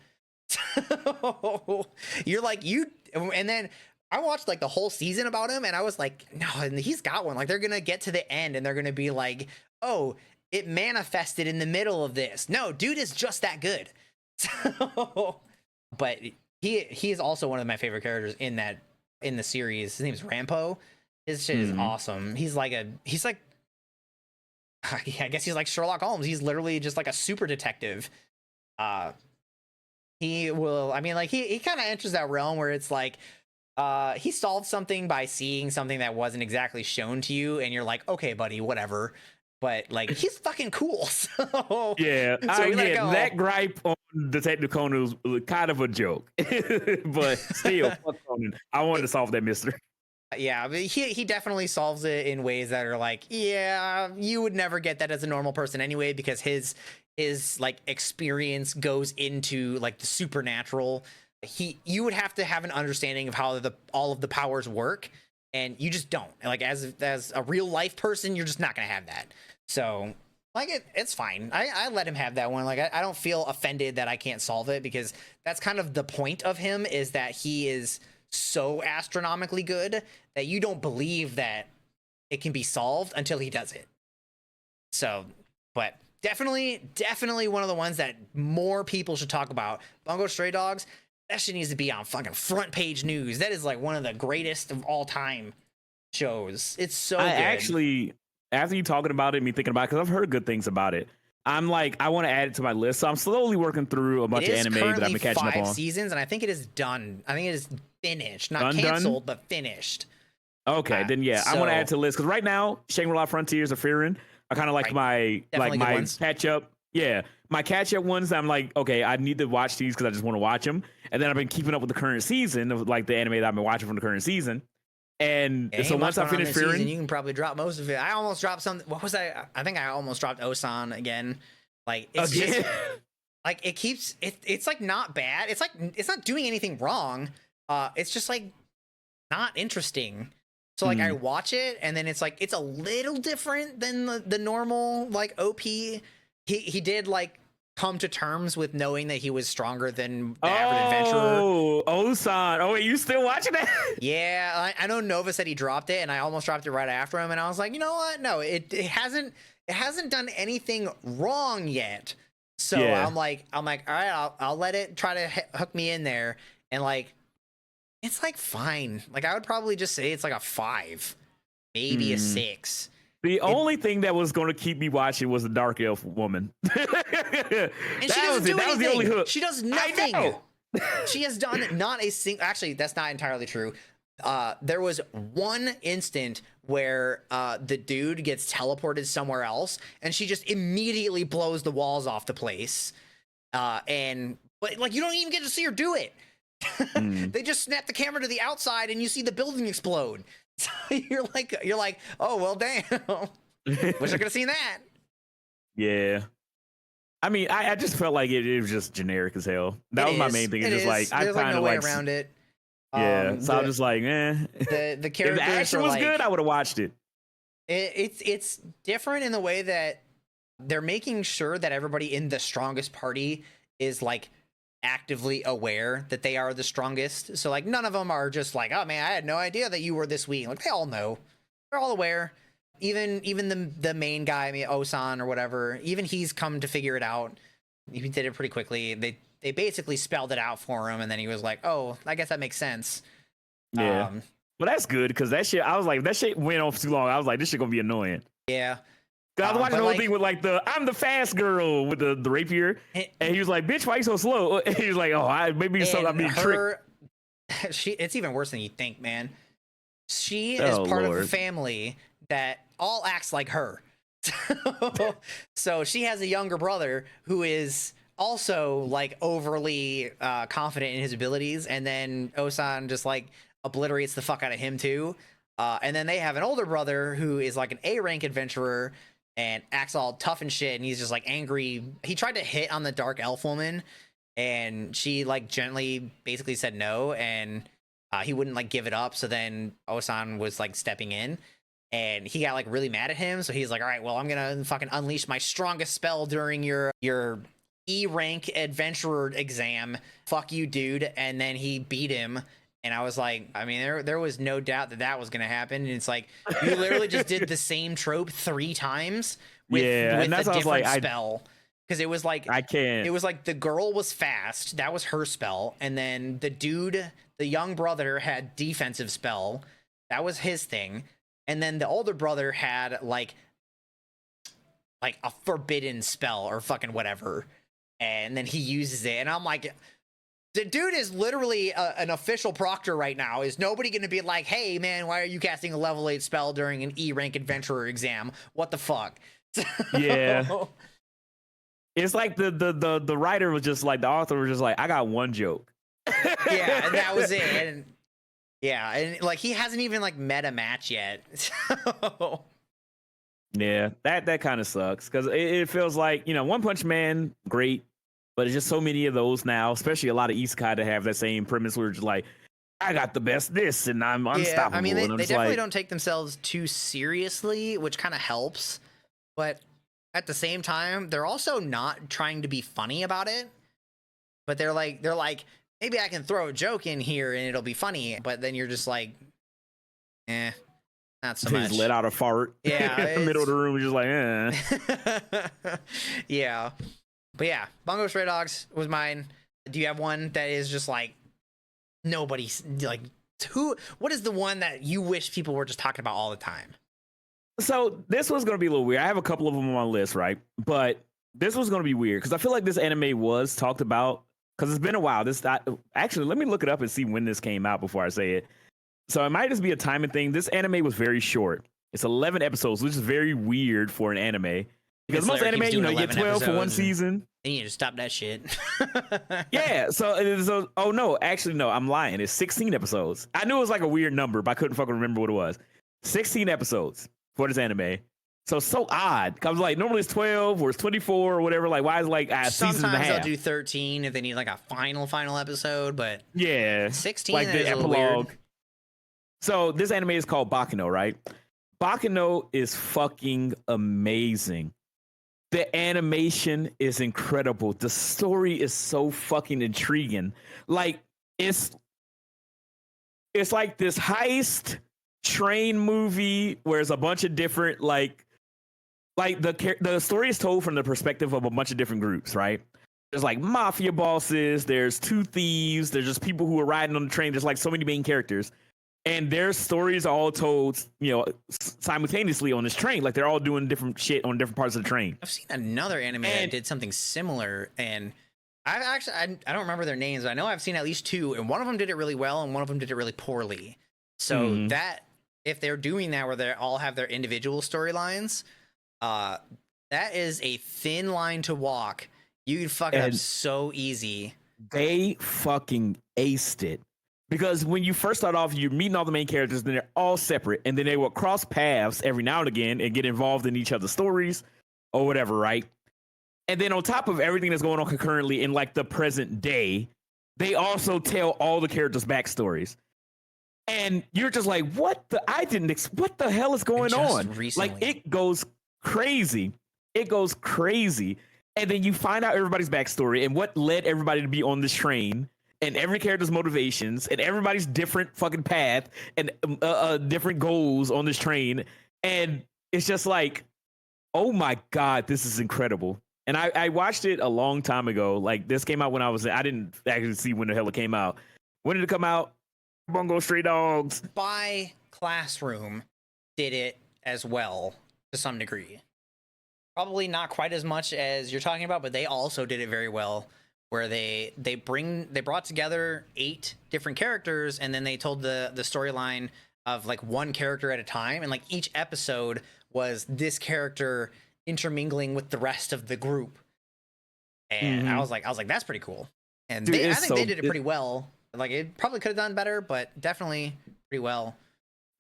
You're like, and then I watched like the whole season about him, and I was like, no, and he's got one. Like they're gonna get to the end and they're gonna be like, oh, it manifested in the middle of this. No, dude is just that good. But he is also one of my favorite characters in the series. His name's Rampo. His shit is awesome. He's like I guess he's like Sherlock Holmes. He's literally just like a super detective. He will, I mean, like he kind of enters that realm where it's like he solved something by seeing something that wasn't exactly shown to you, and you're like, okay, buddy, whatever. But like he's fucking cool. So yeah, so we let it go. that gripe on Detective Conan was kind of a joke, but still, fuck Conan. I wanted to solve that mystery. Yeah, but he definitely solves it in ways that are like, yeah, you would never get that as a normal person anyway, because his like experience goes into like the supernatural. You would have to have an understanding of how all of the powers work, and you just don't. Like as a real life person, you're just not gonna have that. So like it's fine. I let him have that one. Like I don't feel offended that I can't solve it, because that's kind of the point of him, is that he is so astronomically good that you don't believe that it can be solved until he does it. So, but definitely one of the ones that more people should talk about. Bungo Stray Dogs, that shit needs to be on fucking front page news. That is like one of the greatest of all time shows. It's so good. Actually, after you talking about it, me thinking about it, because I've heard good things about it, I'm like, I want to add it to my list. So I'm slowly working through a bunch of anime that I've been catching up on. 5 seasons, and I think it is done. I think it is finished, not canceled, but finished. Okay, then yeah, I want to add to the list, because right now, Shangri-La Frontiers of Fearing are kind of like my catch up. Yeah, my catch up ones. I'm like, okay, I need to watch these because I just want to watch them. And then I've been keeping up with the current season of like the anime that I've been watching from the current season. And so once I finish Fearing, season, you can probably drop most of it. I almost dropped something. What was I think I almost dropped Osan again. Like it's just like it keeps it's like not bad. It's like it's not doing anything wrong. It's just like not interesting. So like I watch it, and then it's like it's a little different than the normal like OP. He did like come to terms with knowing that he was stronger than the average adventurer. Oh, Osan. Oh, wait, you still watching that? Yeah, I know Nova said he dropped it, and I almost dropped it right after him, and I was like, you know what? No, it hasn't done anything wrong yet. So yeah. I'm like, all right, I'll let it try to hook me in there, and like, it's like fine. Like I would probably just say it's like a 5, maybe a 6. The only thing that was going to keep me watching was the Dark Elf woman. And she doesn't do anything. That was the only hook. She does nothing. She has done not a single. Actually, that's not entirely true. There was one instant where the dude gets teleported somewhere else, and she just immediately blows the walls off the place. But like you don't even get to see her do it. They just snap the camera to the outside, and you see the building explode. So you're like, oh well, damn. Wish I could have seen that. Yeah. I mean, I just felt like it was just generic as hell. That was my main thing. It's just like I kind of no way around it. Yeah, so I was just like, The characters, if the action was good, I would have watched it. It's different in the way that they're making sure that everybody in the strongest party is like actively aware that they are the strongest. So like none of them are just like, oh man, I had no idea that you were this weak. Like they all know, they're all aware. Even the main guy, I mean Osan or whatever, even he's come to figure it out. He did it pretty quickly. They basically spelled it out for him, and then he was like, oh, I guess that makes sense. Yeah. Well, that's good, because that shit, I was like, that shit went on for too long. I was like, this shit gonna be annoying. Yeah. I was watching the whole thing with like I'm the fast girl with the rapier, and he was like, "Bitch, why you so slow?" And he was like, "Oh, maybe I'm being tricked." It's even worse than you think, man. She is part of a family that all acts like her. So she has a younger brother who is also like overly confident in his abilities, and then Osan just like obliterates the fuck out of him too. And then they have an older brother who is like an A rank adventurer and acts all tough and shit, and he's just like angry. He tried to hit on the dark elf woman, and she like gently basically said no, and he wouldn't like give it up. So then Osan was like stepping in, and he got like really mad at him. So he's like, all right, well, I'm gonna fucking unleash my strongest spell during your E rank adventurer exam. Fuck you, dude. And then he beat him. And I was like, I mean, there was no doubt that was going to happen. And it's like, you literally just did the same trope 3 times with a different spell. Because it was like, it was like the girl was fast. That was her spell. And then the dude, the young brother, had defensive spell. That was his thing. And then the older brother had like like a forbidden spell or fucking whatever, and then he uses it, and I'm like, the dude is literally an official proctor right now. Is nobody going to be like, hey man, why are you casting a level 8 spell during an E rank adventurer exam? What the fuck? Yeah. It's like the writer was just like, the author was just like, I got one joke. Yeah, and that was it. And yeah, and like he hasn't even like met a match yet. So. Yeah, that kind of sucks because it feels like, One Punch Man, great. But it's just so many of those now, especially a lot of isekai that have that same premise where it's like, I got the best this and I'm unstoppable. Yeah, I mean, they definitely like, don't take themselves too seriously, which kind of helps. But at the same time, they're also not trying to be funny about it. But they're like, maybe I can throw a joke in here and it'll be funny. But then you're just like, not so much. Just let out a fart. Yeah, in the middle of the room, just like, Yeah. But yeah, Bungo Stray Dogs was mine. Do you have one that is just like nobody's like what is the one that you wish people were just talking about all the time? So this was going to be a little weird. I have a couple of them on my list, right? But this was going to be weird because I feel like this anime was talked about because it's been a while. Actually, let me look it up and see when this came out before I say it. So it might just be a timing thing. This anime was very short. It's 11 episodes, which is very weird for an anime. Because most anime, you get 12 for one season. Then you just stop that shit. Yeah. So, oh no, actually, no, I'm lying. It's 16 episodes. I knew it was like a weird number, but I couldn't fucking remember what it was. 16 episodes for this anime. So odd. I was like, normally it's 12 or it's 24 or whatever. Like, why is it like a season and a half? Sometimes they'll do 13 if they need like a final episode, but yeah, 16 like the epilogue. Weird. So this anime is called Bakano, right? Bakano is fucking amazing. The animation is incredible. The story is so fucking intriguing. Like it's like this heist train movie where it's a bunch of different like the story is told from the perspective of a bunch of different groups, right? There's like mafia bosses, there's two thieves, there's just people who are riding on the train. There's like so many main characters. And their stories are all told, simultaneously on this train. Like they're all doing different shit on different parts of the train. I've seen another anime that did something similar, and I don't remember their names, but I know I've seen at least two, and one of them did it really well, and one of them did it really poorly. So that if they're doing that, where they all have their individual storylines, that is a thin line to walk. You can fuck it up so easy. They fucking aced it. Because when you first start off, you're meeting all the main characters, then they're all separate, and then they will cross paths every now and again and get involved in each other's stories or whatever, right? And then on top of everything that's going on concurrently in like the present day, they also tell all the characters' backstories. And you're just like, what the hell is going on? Recently. Like it goes crazy. It goes crazy. And then you find out everybody's backstory and what led everybody to be on this train. And every character's motivations and everybody's different fucking path and different goals on this train. And it's just like, oh my God, this is incredible. And I watched it a long time ago. Like this came out when I didn't actually see when the hell it came out. When did it come out? Bungo Stray Dogs. By Classroom did it as well to some degree. Probably not quite as much as you're talking about, but they also did it very well. Where they brought together 8 different characters, and then they told the storyline of like one character at a time, and like each episode was this character intermingling with the rest of the group. And I was like, that's pretty cool. And dude, I think they did it pretty well. Like it probably could have done better, but definitely pretty well.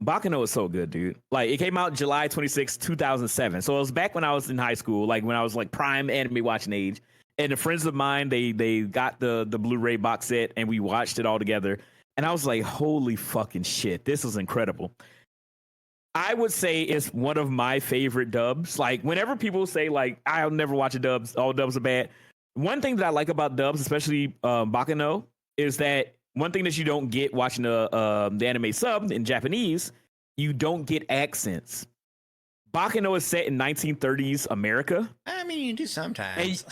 Bakano is so good, dude. Like it came out July 26, 2007. So it was back when I was in high school, like when I was like prime anime watching age. And the friends of mine, they got the Blu-ray box set and we watched it all together. And I was like, holy fucking shit, this is incredible. I would say it's one of my favorite dubs. Like whenever people say like, I'll never watch a dubs, all dubs are bad. One thing that I like about dubs, especially Bakano, is that one thing that you don't get watching the anime sub in Japanese, you don't get accents. Bakano is set in 1930s America. I mean, you do sometimes.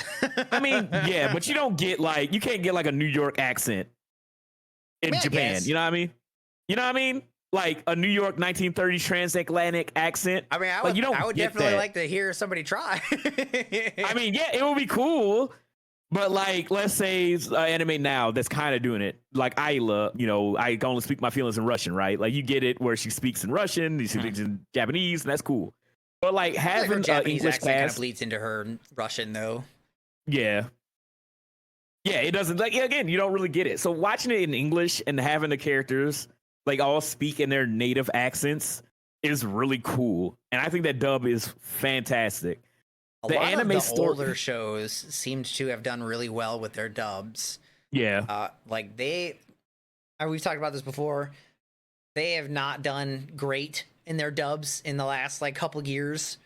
I mean, yeah, but you don't get you can't get like a New York accent in Japan. You know what I mean? You know what I mean? like a New York 1930s transatlantic accent. I mean, I would definitely like to hear somebody try. I mean, yeah, it would be cool. But like, let's say anime now that's kind of doing it. Like Ayla, you know, I can only speak my feelings in Russian, right? Like you get it where she speaks in Russian, she speaks in Japanese, and that's cool. But like having her Japanese English accent kind class of bleeds into her Russian though. Yeah. Yeah, it doesn't, like, again, you don't really get it. So watching it in English and having the characters like all speak in their native accents is really cool. And I think that dub is fantastic. A lot of the older shows seemed to have done really well with their dubs. Yeah. Like we've talked about this before. They have not done great in their dubs in the last like couple years.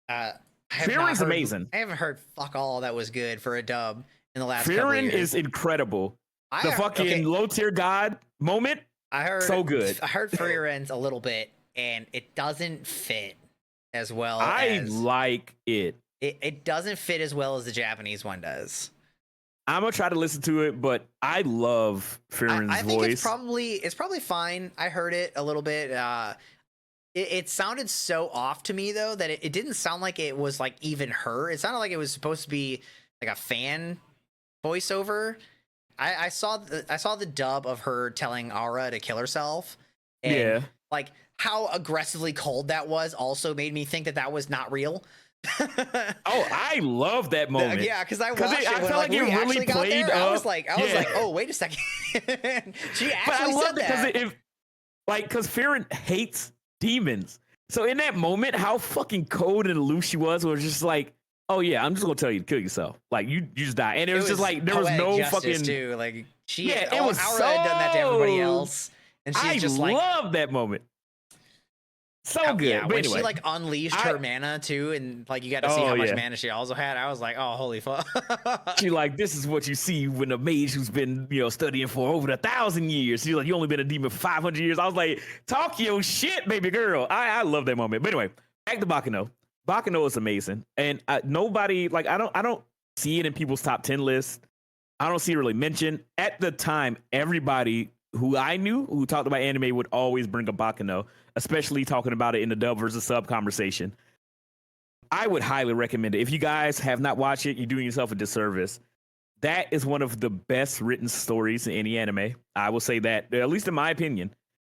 Frierin's amazing. I haven't heard fuck all that was good for a dub in the last couple Frierin years. is incredible. The fucking low tier god moment. I heard so good. I heard Frierin's a little bit, and it doesn't fit as well. I like it. It doesn't fit as well as the Japanese one does. I'm gonna try to listen to it, but I love Frierin's voice. I think it's probably fine. I heard it a little bit. It sounded so off to me though that it didn't sound like it was like even her. It sounded like it was supposed to be like a fan voiceover. I saw the dub of her telling Aura to kill herself. And like how aggressively cold that was also made me think that was not real. Oh, I love that moment. Yeah, because I watched it. I felt like it really played there. I was like, oh, wait a second. She actually said that. Because Frieren hates demons. So in that moment, how fucking cold and aloof she was just like, oh yeah, I'm just gonna tell you to kill yourself. Like you just die. And it was just like there was no fucking too. Like it was Aura had done that to everybody else. And she's just like, I love that moment. So good. Yeah, but when anyway, she like unleashed her mana too, and like you got to see how much mana she also had. I was like, oh holy fuck. She like, this is what you see when a mage who's been studying for over 1,000 years. She's like, you only been a demon for 500 years. I was like, talk your shit, baby girl. I love that moment. But anyway, back to Baccano. Baccano is amazing, and nobody like I don't see it in people's top 10 lists. I don't see it really mentioned at the time. Everybody who I knew who talked about anime would always bring up Baccano, especially talking about it in the dub versus sub conversation. I would highly recommend it. If you guys have not watched it, you're doing yourself a disservice. That is one of the best written stories in any anime. I will say that, at least in my opinion.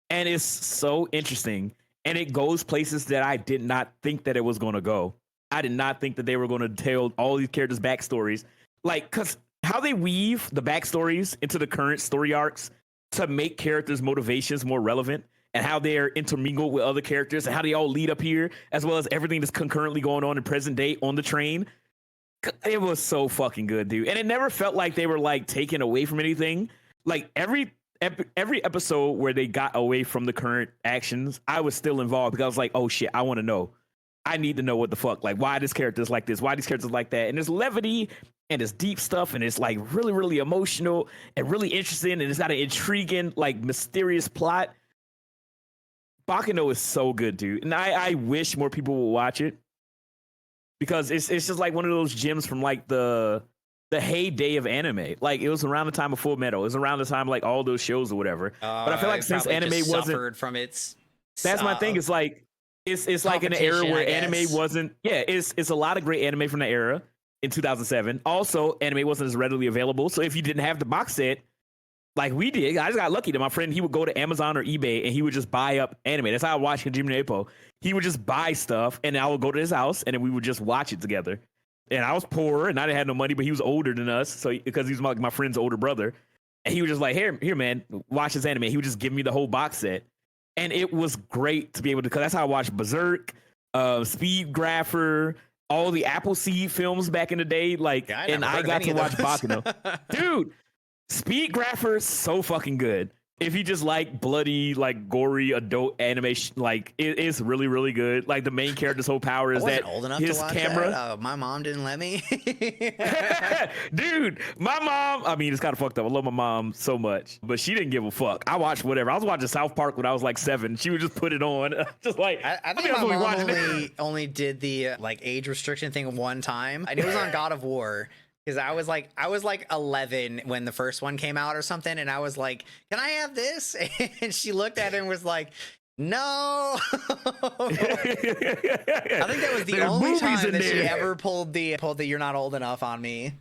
And it's so interesting. And it goes places that I did not think that it was going to go. I did not think that they were going to tell all these characters' backstories. Like, because how they weave the backstories into the current story arcs to make characters' motivations more relevant, and how they are intermingled with other characters, and how they all lead up here, as well as everything that's concurrently going on in present day on the train. It was so fucking good, dude. And it never felt like they were like taken away from anything. Like every episode where they got away from the current actions, I was still involved because I was like, oh shit, I want to know. I need to know what the fuck, like why this character is like this, why these characters like that. And there's levity and it's deep stuff, and it's like really, really emotional and really interesting, and it's got an intriguing, like mysterious plot. Baccano is so good, dude. And I wish more people would watch it, because it's just like one of those gems from like the heyday of anime. Like it was around the time of Full Metal. It was around the time like all those shows or whatever. But I feel like since anime wasn't suffered from its, that's my thing. It's like it's like an era where anime wasn't. Yeah, it's a lot of great anime from the era in 2007. Also, anime wasn't as readily available. So if you didn't have the box set, like we did, I just got lucky that my friend, he would go to Amazon or eBay and he would just buy up anime. That's how I watched Hajime Ippo. He would just buy stuff, and I would go to his house, and then we would just watch it together. And I was poor, and I didn't have no money, but he was older than us, so because he was my friend's older brother, and he was just like, here, man, watch this anime. He would just give me the whole box set, and it was great to be able to. Because that's how I watched Berserk, Speed Grapher, all the Appleseed films back in the day. Like, and I got to watch Baccano, dude. Speed Grapher is so fucking good. If you just like bloody, like gory adult animation, like it is really, really good. Like the main character's whole power is that old enough his to watch camera. That. My mom didn't let me. Dude, my mom. I mean, it's kind of fucked up. I love my mom so much, but she didn't give a fuck. I watched whatever. I was watching South Park when I was like 7. She would just put it on, just like. I think my mom only did the like age restriction thing one time, and it was on God of War. because I was like 11 when the first one came out or something, and I was like, "Can I have this?" And she looked at it and was like, "No." I think that was the only time that she ever pulled the "You're not old enough" on me.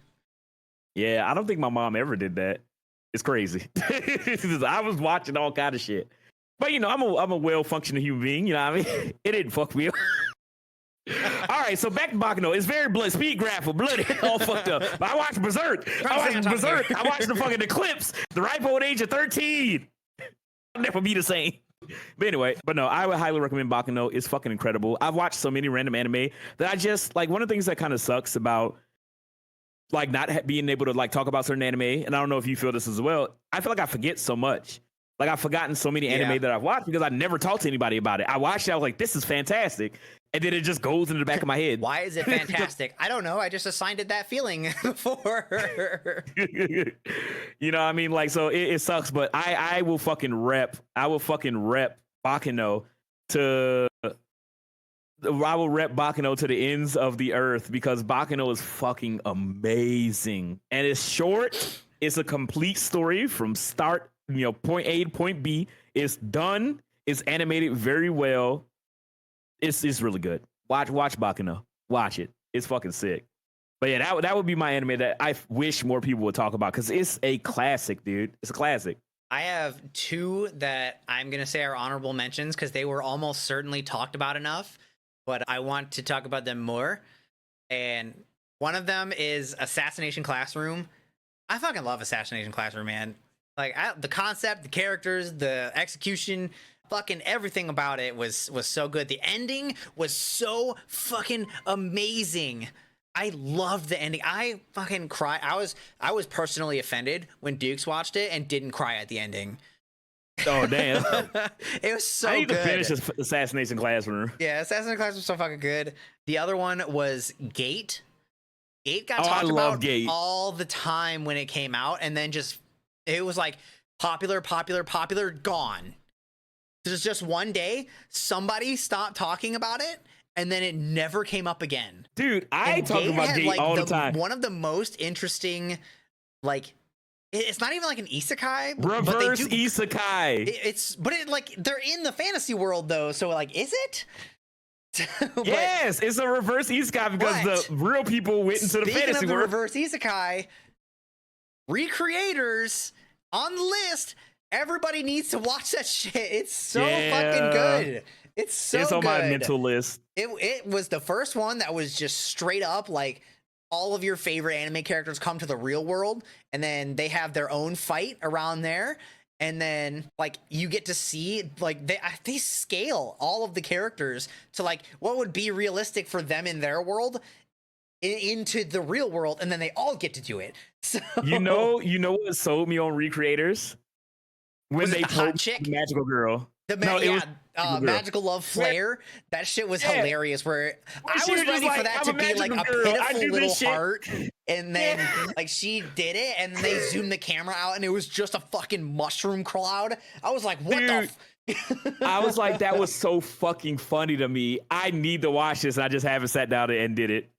Yeah, I don't think my mom ever did that. It's crazy. I was watching all kind of shit, but you know, I'm a well functioning human being. You know what I mean? It didn't fuck me up. All right, so back to Baccano. It's very blood, speed graphic, bloody, all fucked up. But I watched Berserk. I watched the fucking Eclipse, the ripe old age of 13. I'll never be the same. But anyway, I would highly recommend Baccano. It's fucking incredible. I've watched so many random anime that I just like. One of the things that kind of sucks about like not being able to like talk about certain anime, and I don't know if you feel this as well. I feel like I forget so much. Like I've forgotten so many anime that I've watched because I never talked to anybody about it. I watched it, I was like, this is fantastic. And then it just goes into the back of my head. Why is it fantastic? I don't know. I just assigned it that feeling before. You know what I mean? Like, so it sucks, but I will fucking rep Baccano to the ends of the earth because Baccano is fucking amazing. And it's short. It's a complete story from start, you know, point A to point B. It's done. It's animated very well. It's really good. Watch Baccano. Watch it. It's fucking sick. But yeah, that would be my anime that I wish more people would talk about because it's a classic, dude. It's a classic. I have two that I'm going to say are honorable mentions because they were almost certainly talked about enough, but I want to talk about them more. And one of them is Assassination Classroom. I fucking love Assassination Classroom, man. Like the concept, the characters, the execution, fucking everything about it was so good. The ending was so fucking amazing. I loved the ending. I fucking cried. I was personally offended when Dukes watched it and didn't cry at the ending. Oh damn! It was so good. I need to finish Assassination Classroom. Yeah, Assassination Classroom was so fucking good. The other one was Gate. Gate got talked about all the time when it came out, and then just it was like popular, gone. There's just one day somebody stopped talking about it, and then it never came up again. Dude, I talk about Gate like all the time. One of the most interesting, like, it's not even like an isekai. Reverse isekai. But they're in the fantasy world though, so like, is it? Yes, it's a reverse isekai because the real people went into the fantasy world. Reverse isekai, recreators on the list. Everybody needs to watch that shit. It's so fucking good. It's on my mental list. It was the first one that was just straight up like all of your favorite anime characters come to the real world, and then they have their own fight around there. And then like you get to see like they scale all of the characters to like what would be realistic for them in their world into the real world, and then they all get to do it. So you know what sold me on Recreators? When they told Magical Girl. Magical Love Flare. That shit was hilarious. Where I was ready for that to be like a pitiful little heart, and then like she did it, and they zoomed the camera out, and it was just a fucking mushroom cloud. I was like, what the? I was like, that was so fucking funny to me. I need to watch this, and I just haven't sat down and did it.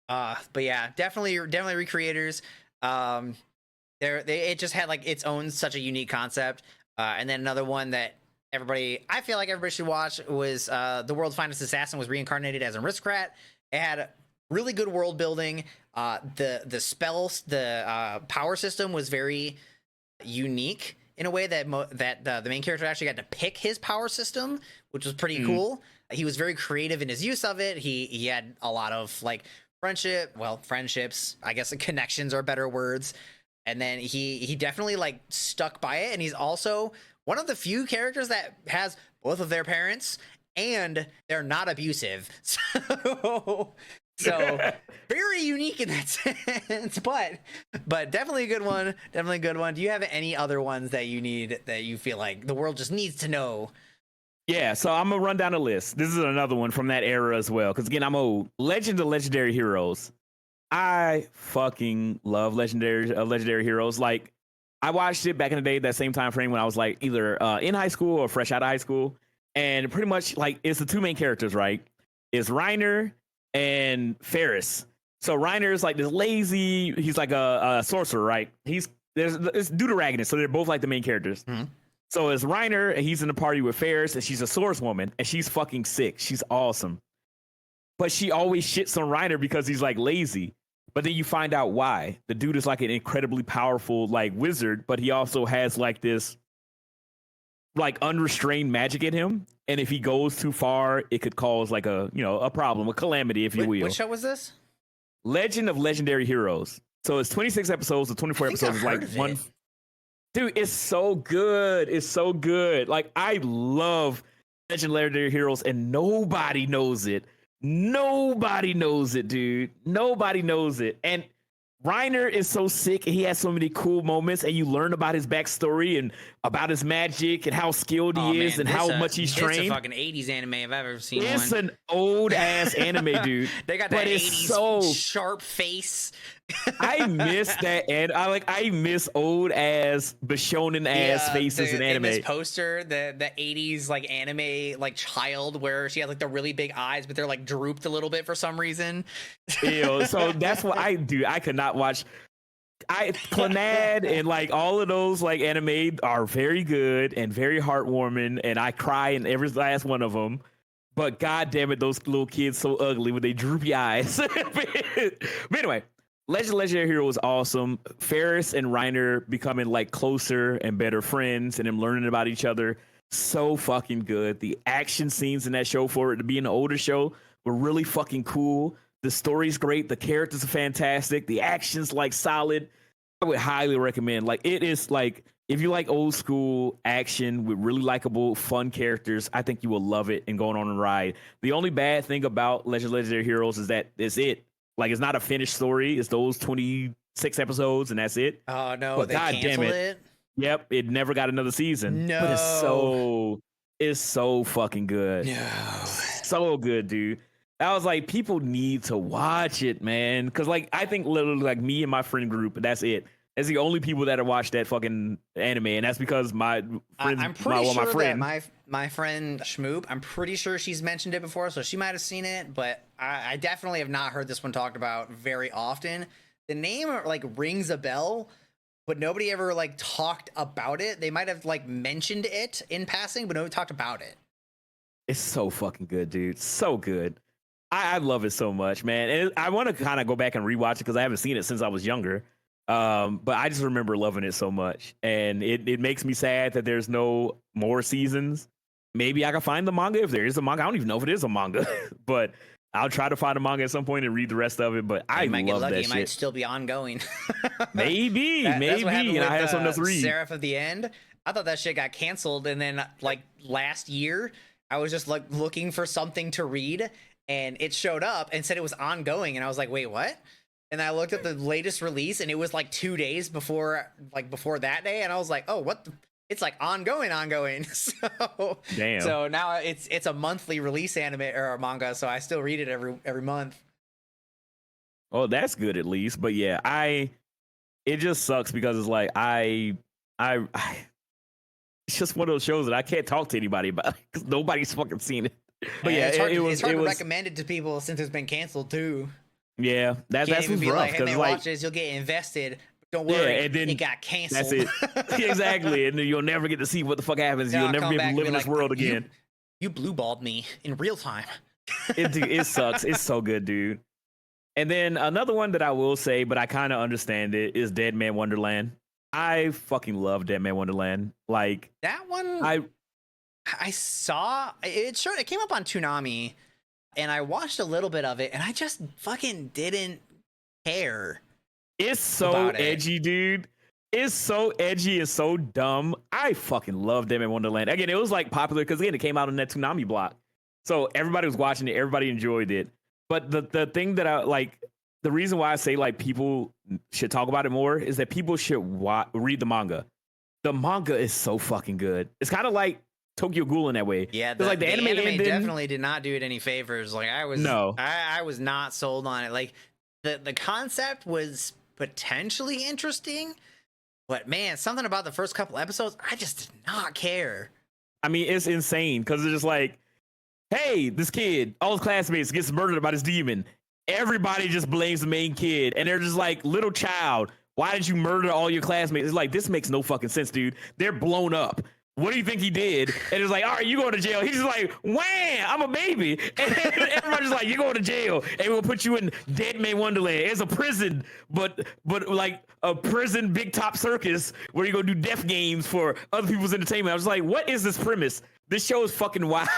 But yeah, definitely Recreators. It just had like its own such a unique concept. And then another one that I feel like everybody should watch was The World's Finest Assassin was reincarnated as an aristocrat. It had really good world building. The spells, the power system was very unique in a way that the main character actually got to pick his power system, which was pretty cool. He was very creative in his use of it. He had a lot of like friendships, I guess connections are better words. And then he definitely like stuck by it, and he's also one of the few characters that has both of their parents and they're not abusive. So very unique in that sense, but definitely a good one. Definitely a good one. Do you have any other ones that you feel like the world just needs to know? Yeah, so I'm gonna run down the list. This is another one from that era as well, because again, I'm old. Legend of Legendary Heroes. I fucking love legendary heroes. Like, I watched it back in the day, that same time frame when I was like either in high school or fresh out of high school, and pretty much like it's the two main characters, right? It's Reiner and Ferris. So Reiner is like this lazy. He's like a sorcerer, right? It's deuteragonist, so they're both like the main characters. Mm-hmm. So it's Reiner, and he's in a party with Ferris, and she's a swordswoman, and she's fucking sick. She's awesome, but she always shits on Reiner because he's like lazy. But then you find out why. The dude is like an incredibly powerful like wizard, but he also has like this like unrestrained magic in him, and if he goes too far, it could cause like a a problem, a calamity, if you will. What show was this? Legend of Legendary Heroes. So it's 26 episodes. The 24 episodes is like one. Dude, it's so good. It's so good. Like, I love Legend of Legendary Heroes, and nobody knows it. Nobody knows it, dude. Nobody knows it. And Reiner is so sick, and he has so many cool moments, and you learn about his backstory and about his magic and how skilled he is and how much he's trained. It's a fucking 80s anime if I've ever seen one. It's an old ass anime, dude. They got that 80s sharp face. I miss that, and I miss old ass Bishonen ass faces in anime. In this poster, the 80s like anime like child where she has like the really big eyes, but they're like drooped a little bit for some reason. Ew, so that's what I do. I could not watch. Clannad and like all of those like anime are very good and very heartwarming, and I cry in every last one of them. But god damn it, those little kids so ugly with their droopy eyes. But anyway. Legend of Legendary Hero was awesome. Ferris and Reiner becoming like closer and better friends, and them learning about each other. So fucking good. The action scenes in that show, for it to be an older show, were really fucking cool. The story's great. The characters are fantastic. The action's like solid. I would highly recommend. Like, it is like, if you like old school action with really likable, fun characters, I think you will love it and going on a ride. The only bad thing about Legend of Legendary Heroes is that it's it. Like, it's not a finished story. It's those 26 episodes, and that's it. Oh, no. But they God canceled damn it? Yep, it never got another season. No. But it's so fucking good. No. So good, dude. I was like, people need to watch it, man. Because, like, I think literally, like, me and my friend group, that's it. That's the only people that have watched that fucking anime, and that's because my friend, I'm pretty sure that my friend Schmoop, I'm pretty sure she's mentioned it before, so she might have seen it, but I definitely have not heard this one talked about very often. The name like rings a bell, but nobody ever like talked about it. They might have like mentioned it in passing, but nobody talked about it. It's so fucking good, dude. So good. I love it so much, man. And I want to kind of go back and rewatch it because I haven't seen it since I was younger. But I just remember loving it so much, and it makes me sad that there's no more seasons. Maybe I can find the manga if there is a manga. I don't even know if it is a manga, but I'll try to find a manga at some point and read the rest of it. But I love that shit. It might still be ongoing. maybe, and I have something else to read. Seraph of the End. I thought that shit got canceled, and then like last year, I was just like looking for something to read, and it showed up and said it was ongoing, and I was like, wait, what? And I looked at the latest release, and it was like 2 days before that day, and I was like, oh, what? It's like ongoing. So damn. So now it's a monthly release anime or manga, so I still read it every month. Oh, that's good at least. But yeah, it just sucks because it's like I it's just one of those shows that I can't talk to anybody about because nobody's fucking seen it. But yeah, it's hard to recommend it to people since it's been canceled too. Yeah, that's what's rough. Like, hey, man, watch this, you'll get invested. Don't worry, and then it got canceled. That's it. Exactly, and then you'll never get to see what the fuck happens. You'll never be able to live in this world again. You blue-balled me in real time. It sucks. It's so good, dude. And then another one that I will say, but I kind of understand it, is Dead Man Wonderland. I fucking love Dead Man Wonderland. Like that one, I saw it. It came up on Toonami, and I watched a little bit of it, and I just fucking didn't care. It's so edgy, dude. It's so edgy and so dumb. I fucking love Dead Man Wonderland. Again, it was like popular because again, it came out on that Toonami block, so everybody was watching it. Everybody enjoyed it. But the thing that I like, the reason why I say like people should talk about it more is that people should read the manga. The manga is so fucking good. It's kind of like Tokyo Ghoul in that way. Yeah, like the anime definitely did not do it any favors. Like I was not sold on it. Like the concept was potentially interesting, but man, something about the first couple episodes, I just did not care. I mean, it's insane because it's just like, hey, this kid, all his classmates gets murdered by this demon, everybody just blames the main kid, and they're just like, little child, why did you murder all your classmates? It's like, this makes no fucking sense, dude. They're blown up. What do you think he did? And it's like, all right, you going to jail. He's just like, wham, I'm a baby. And everybody's like, you're going to jail. And we'll put you in Dead Man Wonderland. It's a prison, but like a prison big top circus where you go do death games for other people's entertainment. I was like, what is this premise? This show is fucking wild.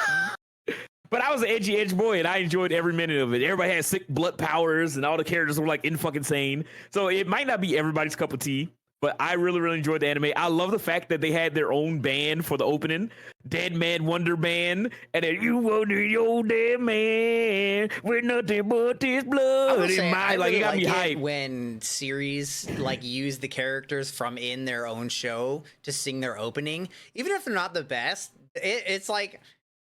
But I was an edge boy, and I enjoyed every minute of it. Everybody had sick blood powers, and all the characters were like in fucking sane. So it might not be everybody's cup of tea, but I really, really enjoyed the anime. I love the fact that they had their own band for the opening, Dead Man Wonder Band, and then you wonder your dead man with nothing but this blood in my. Like, it got me hyped when series like use the characters from in their own show to sing their opening, even if they're not the best. It's like,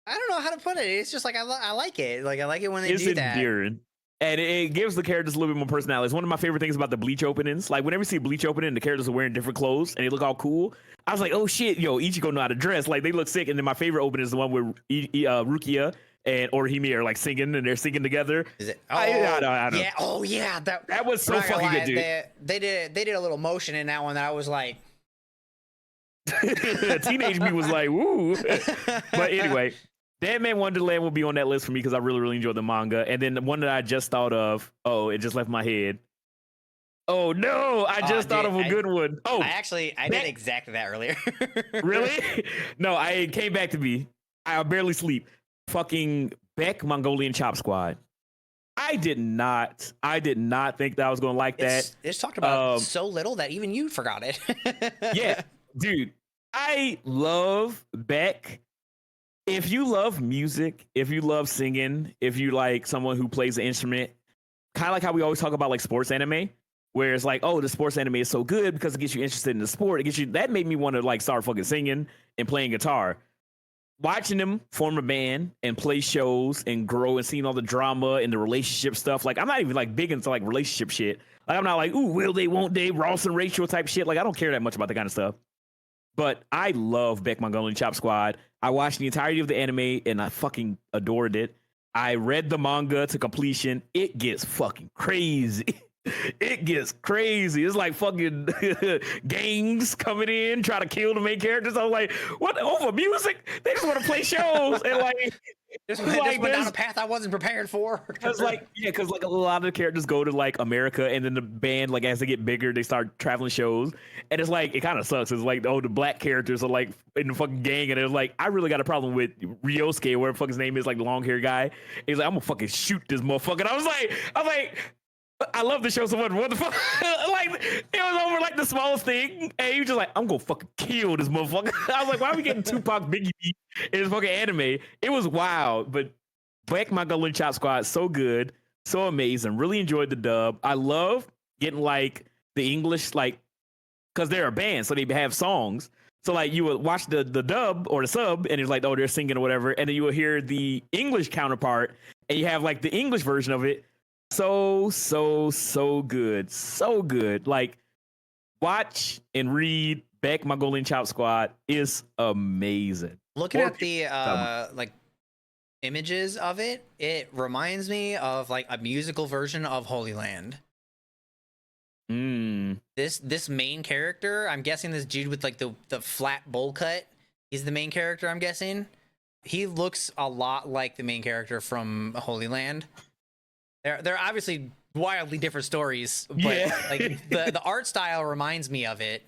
I don't know how to put it. It's just like I like it. Like, I like it when they do that. It's endearing. And it gives the characters a little bit more personality. It's one of my favorite things about the Bleach openings. Like, whenever you see a Bleach opening, the characters are wearing different clothes and they look all cool. I was like, oh shit, yo, Ichigo know how to dress. Like, they look sick. And then my favorite opening is the one where Rukia and Orihime are like singing, and they're singing together. Is it? Oh, I know. Yeah. Oh yeah. That was so fucking good, dude. They did a little motion in that one that I was like. Teenage me was like, woo. But anyway, Dead Man Wonderland will be on that list for me because I really, really enjoyed the manga. And then the one that I just thought of, it just left my head. Oh no, I just thought of a good one. Oh, I did exactly that earlier. Really? No, it came back to me. I barely sleep. Fucking Beck Mongolian Chop Squad. I did not think that I was going to like that. It's talked about so little that even you forgot it. Yeah, dude. I love Beck. If you love music, if you love singing, if you like someone who plays an instrument, kind of like how we always talk about like sports anime, where it's like, oh, the sports anime is so good because it gets you interested in the sport. That made me want to like start fucking singing and playing guitar. Watching them form a band and play shows and grow and seeing all the drama and the relationship stuff. Like, I'm not even like big into like relationship shit. Like, I'm not like, ooh, will they, won't they, Ross and Rachel type shit. Like, I don't care that much about that kind of stuff. But I love Beck Mongolian Chop Squad. I watched the entirety of the anime and I fucking adored it. I read the manga to completion. It gets fucking crazy. It gets crazy. It's like fucking gangs coming in, trying to kill the main characters. I was like, what, over music? They just want to play shows. And like, this went down a path I wasn't prepared for. Because like a lot of the characters go to like America, and then the band, like, as they get bigger, they start traveling shows, and it's like, it kind of sucks. It's like, oh, the black characters are like in the fucking gang, and it's like, I really got a problem with Ryosuke, whatever the fuck his name is, like the long hair guy. He's like, I'm gonna fucking shoot this motherfucker. And I was like, I love the show so much. What the fuck? Like, it was over like the smallest thing, and he was just like, I'm gonna fucking kill this motherfucker. I was like, why are we getting Tupac Biggie in this fucking anime? It was wild, but Black Mongolian Chop Squad, so good, so amazing. Really enjoyed the dub. I love getting like the English, like, because they're a band, so they have songs. So like, you would watch the dub or the sub, and it's like, oh, they're singing or whatever, and then you will hear the English counterpart, and you have like the English version of it. So good. So good. Like, watch and read Beck Mongolian Chop Squad is amazing. Looking at the like images of it, it reminds me of like a musical version of Holy Land. This main character, I'm guessing this dude with like the flat bowl cut, he's the main character, I'm guessing. He looks a lot like the main character from Holy Land. They're obviously wildly different stories, but like the art style reminds me of it.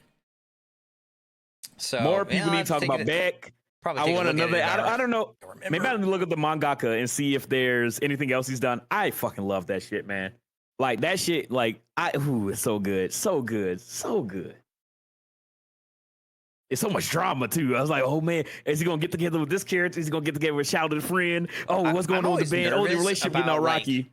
So more people need to talk about Beck. I want another. I don't know. Maybe I need to look at the mangaka and see if there's anything else he's done. I fucking love that shit, man. Like, that shit. Like, it's so good, so good, so good. It's so much drama too. I was like, oh man, is he gonna get together with this character? Is he gonna get together with a childhood friend? Oh, what's going on with the band? Oh, the relationship getting all rocky. Like,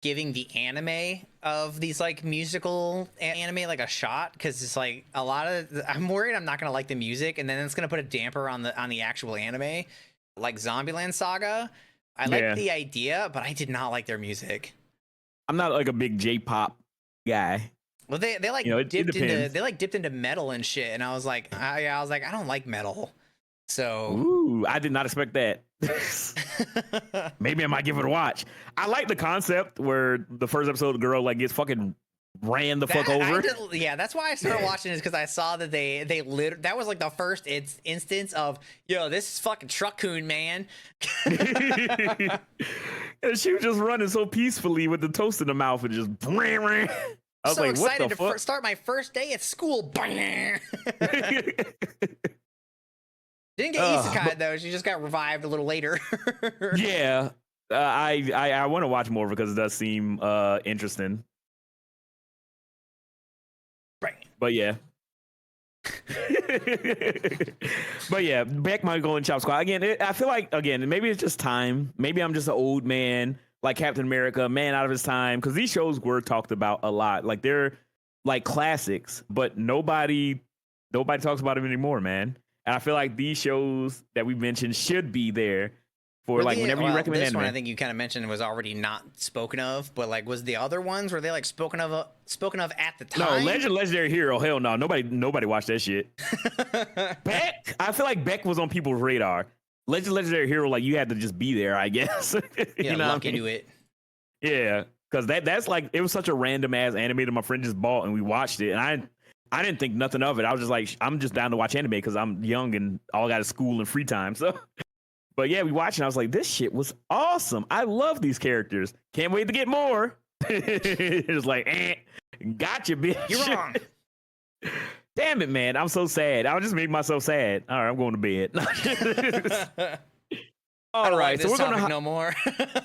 giving the anime of these like musical anime like a shot, because it's like a lot of I'm worried I'm not gonna like the music, and then it's gonna put a damper on the actual anime, like Zombieland Saga. I like the idea, but I did not like their music. I'm not like a big J-pop guy. Well, they like, dipped into metal and shit, and I was like, I don't like metal. So ooh, I did not expect that. Maybe I might give it a watch. I like the concept where the first episode, the girl like gets fucking ran the fuck over. Yeah, that's why I started watching this, because I saw that that was like the first instance of, yo, this is fucking Truck-kun, man. And she was just running so peacefully with the toast in the mouth and just I was so like, excited what the fuck? to start my first day at school. Didn't get isekai though. She just got revived a little later. Yeah, I want to watch more because it does seem interesting. But yeah. But yeah, back my Golden Chop Squad again. I feel like maybe it's just time. Maybe I'm just an old man like Captain America, man out of his time. Because these shows were talked about a lot. Like they're like classics, but nobody talks about them anymore, man. And I feel like these shows that we mentioned should be there for really, like whenever you recommend this anime. One I think you kind of mentioned was already not spoken of, but like was the other ones, were they like spoken of at the time? No, Legendary Hero, hell no. Nobody watched that shit. Beck, I feel like Beck was on people's radar. Legendary Hero, like you had to just be there, I guess. You know, luck into it. Yeah, because that's like it was such a random ass anime that my friend just bought and we watched it, and I didn't think nothing of it. I was just like, I'm just down to watch anime because I'm young and all I got is school and free time. So, but yeah, we watched and I was like, this shit was awesome. I love these characters. Can't wait to get more. It's like, gotcha, bitch. You're wrong. Damn it, man. I'm so sad. I'll just make myself sad. All right, I'm going to bed. All right, so we're gonna no more.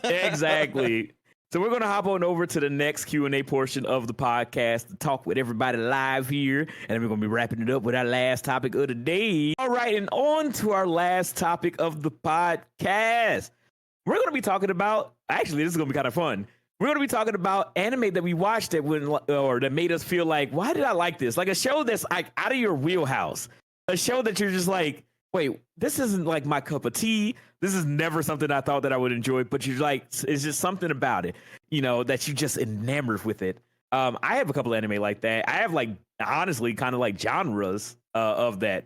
Exactly. So we're going to hop on over to the next Q&A portion of the podcast to talk with everybody live here. And then we're going to be wrapping it up with our last topic of the day. All right, and on to our last topic of the podcast. We're going to be talking about, actually, this is going to be kind of fun. We're going to be talking about anime that we watched that made us feel like, why did I like this? Like a show that's like out of your wheelhouse. A show that you're just like, wait, this isn't like my cup of tea. This is never something I thought that I would enjoy, but you're like, it's just something about it, you know, that you just enamored with it. I have a couple of anime like that. I have like, honestly, kind of like genres of that.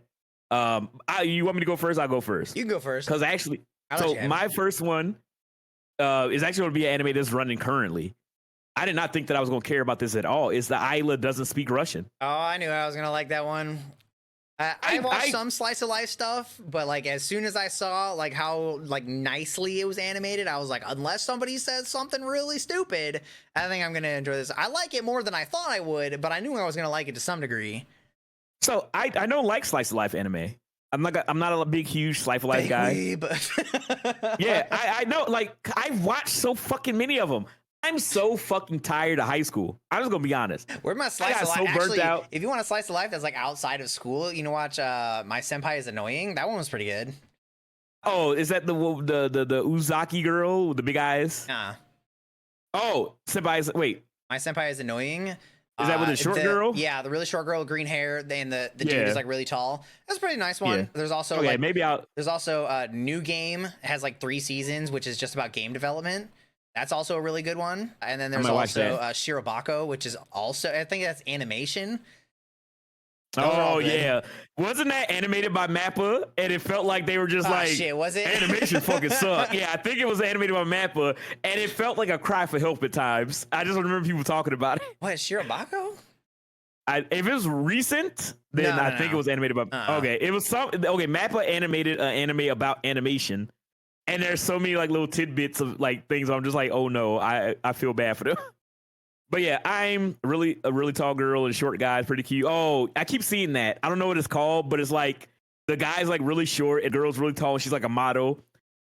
You want me to go first? I'll go first. You can go first. Because actually, so my first one is actually going to be an anime that's running currently. I did not think that I was going to care about this at all. It's the Ayla Doesn't Speak Russian. Oh, I knew I was going to like that one. I watched some slice of life stuff, but like as soon as I saw like how like nicely it was animated, I was like, unless somebody says something really stupid, I think I'm gonna enjoy this. I like it more than I thought I would, but I knew I was gonna like it to some degree. So I don't like slice of life anime. I'm not a big huge slice of life guy. Yeah, I know. Like I've watched so fucking many of them. I'm so fucking tired of high school. I'm just gonna be honest. Where's my slice of life? Actually, if you want a slice of life that's like outside of school, you know, watch My Senpai is Annoying. That one was pretty good. Oh, is that the Uzaki girl with the big eyes? Oh, Wait. My Senpai is Annoying. Is that with the short girl? Yeah, the really short girl with green hair, and the dude is like really tall. That's a pretty nice one. Yeah. There's also there's also New Game. It has like 3 seasons, which is just about game development. That's also a really good one. And then there's also Shirobako, which is also, I think that's animation. Oh, yeah. Wasn't that animated by Mappa? And it felt like they were just shit, was it? Animation fucking sucked. Yeah, I think it was animated by Mappa. And it felt like a cry for help at times. I just remember people talking about it. What, Shirobako? If it was recent, then I think it was animated by... Okay, it was Mappa animated an anime about animation. And there's so many like little tidbits of like things. I'm just like, oh no, I feel bad for them. But yeah, I'm a really tall girl and short guy, pretty cute. Oh, I keep seeing that. I don't know what it's called, but it's like the guy's like really short and the girl's really tall and she's like a model.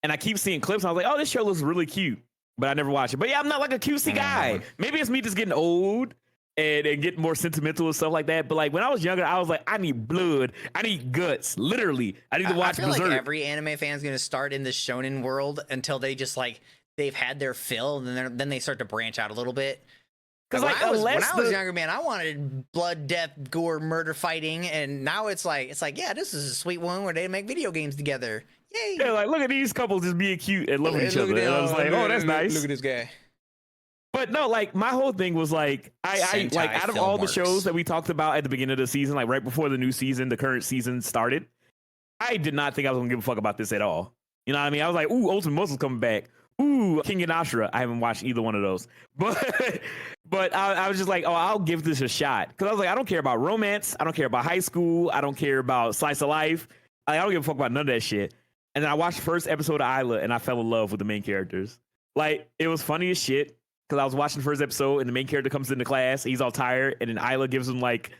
And I keep seeing clips. And I was like, oh, this show looks really cute, but I never watch it. But yeah, I'm not like a cutesy guy. Maybe it's me just getting old and getting more sentimental and stuff like that. But like when I was younger, I was like, I need blood. I need guts. Literally. I need to watch Berserk. I feel like every anime fan is going to start in the shonen world until they just like, they've had their fill and then they start to branch out a little bit. Because like when I was younger, man, I wanted blood, death, gore, murder, fighting. And now it's like, yeah, this is a sweet one where they make video games together. Yay. Yeah, like look at these couples just being cute and loving each other. And I was like, oh, that's nice. Look at this guy. But no, like my whole thing was like, I like out of all the shows that we talked about at the beginning of the season, like right before the new season, the current season started, I did not think I was gonna give a fuck about this at all. You know what I mean? I was like, ooh, Ultimate Muscle's coming back. Ooh, King and Ashura. I haven't watched either one of those, but I was just like, oh, I'll give this a shot because I was like, I don't care about romance, I don't care about high school, I don't care about slice of life. I don't give a fuck about none of that shit. And then I watched the first episode of Isla, and I fell in love with the main characters. Like, it was funny as shit because I was watching the first episode, and the main character comes into class, he's all tired, and then Isla gives him like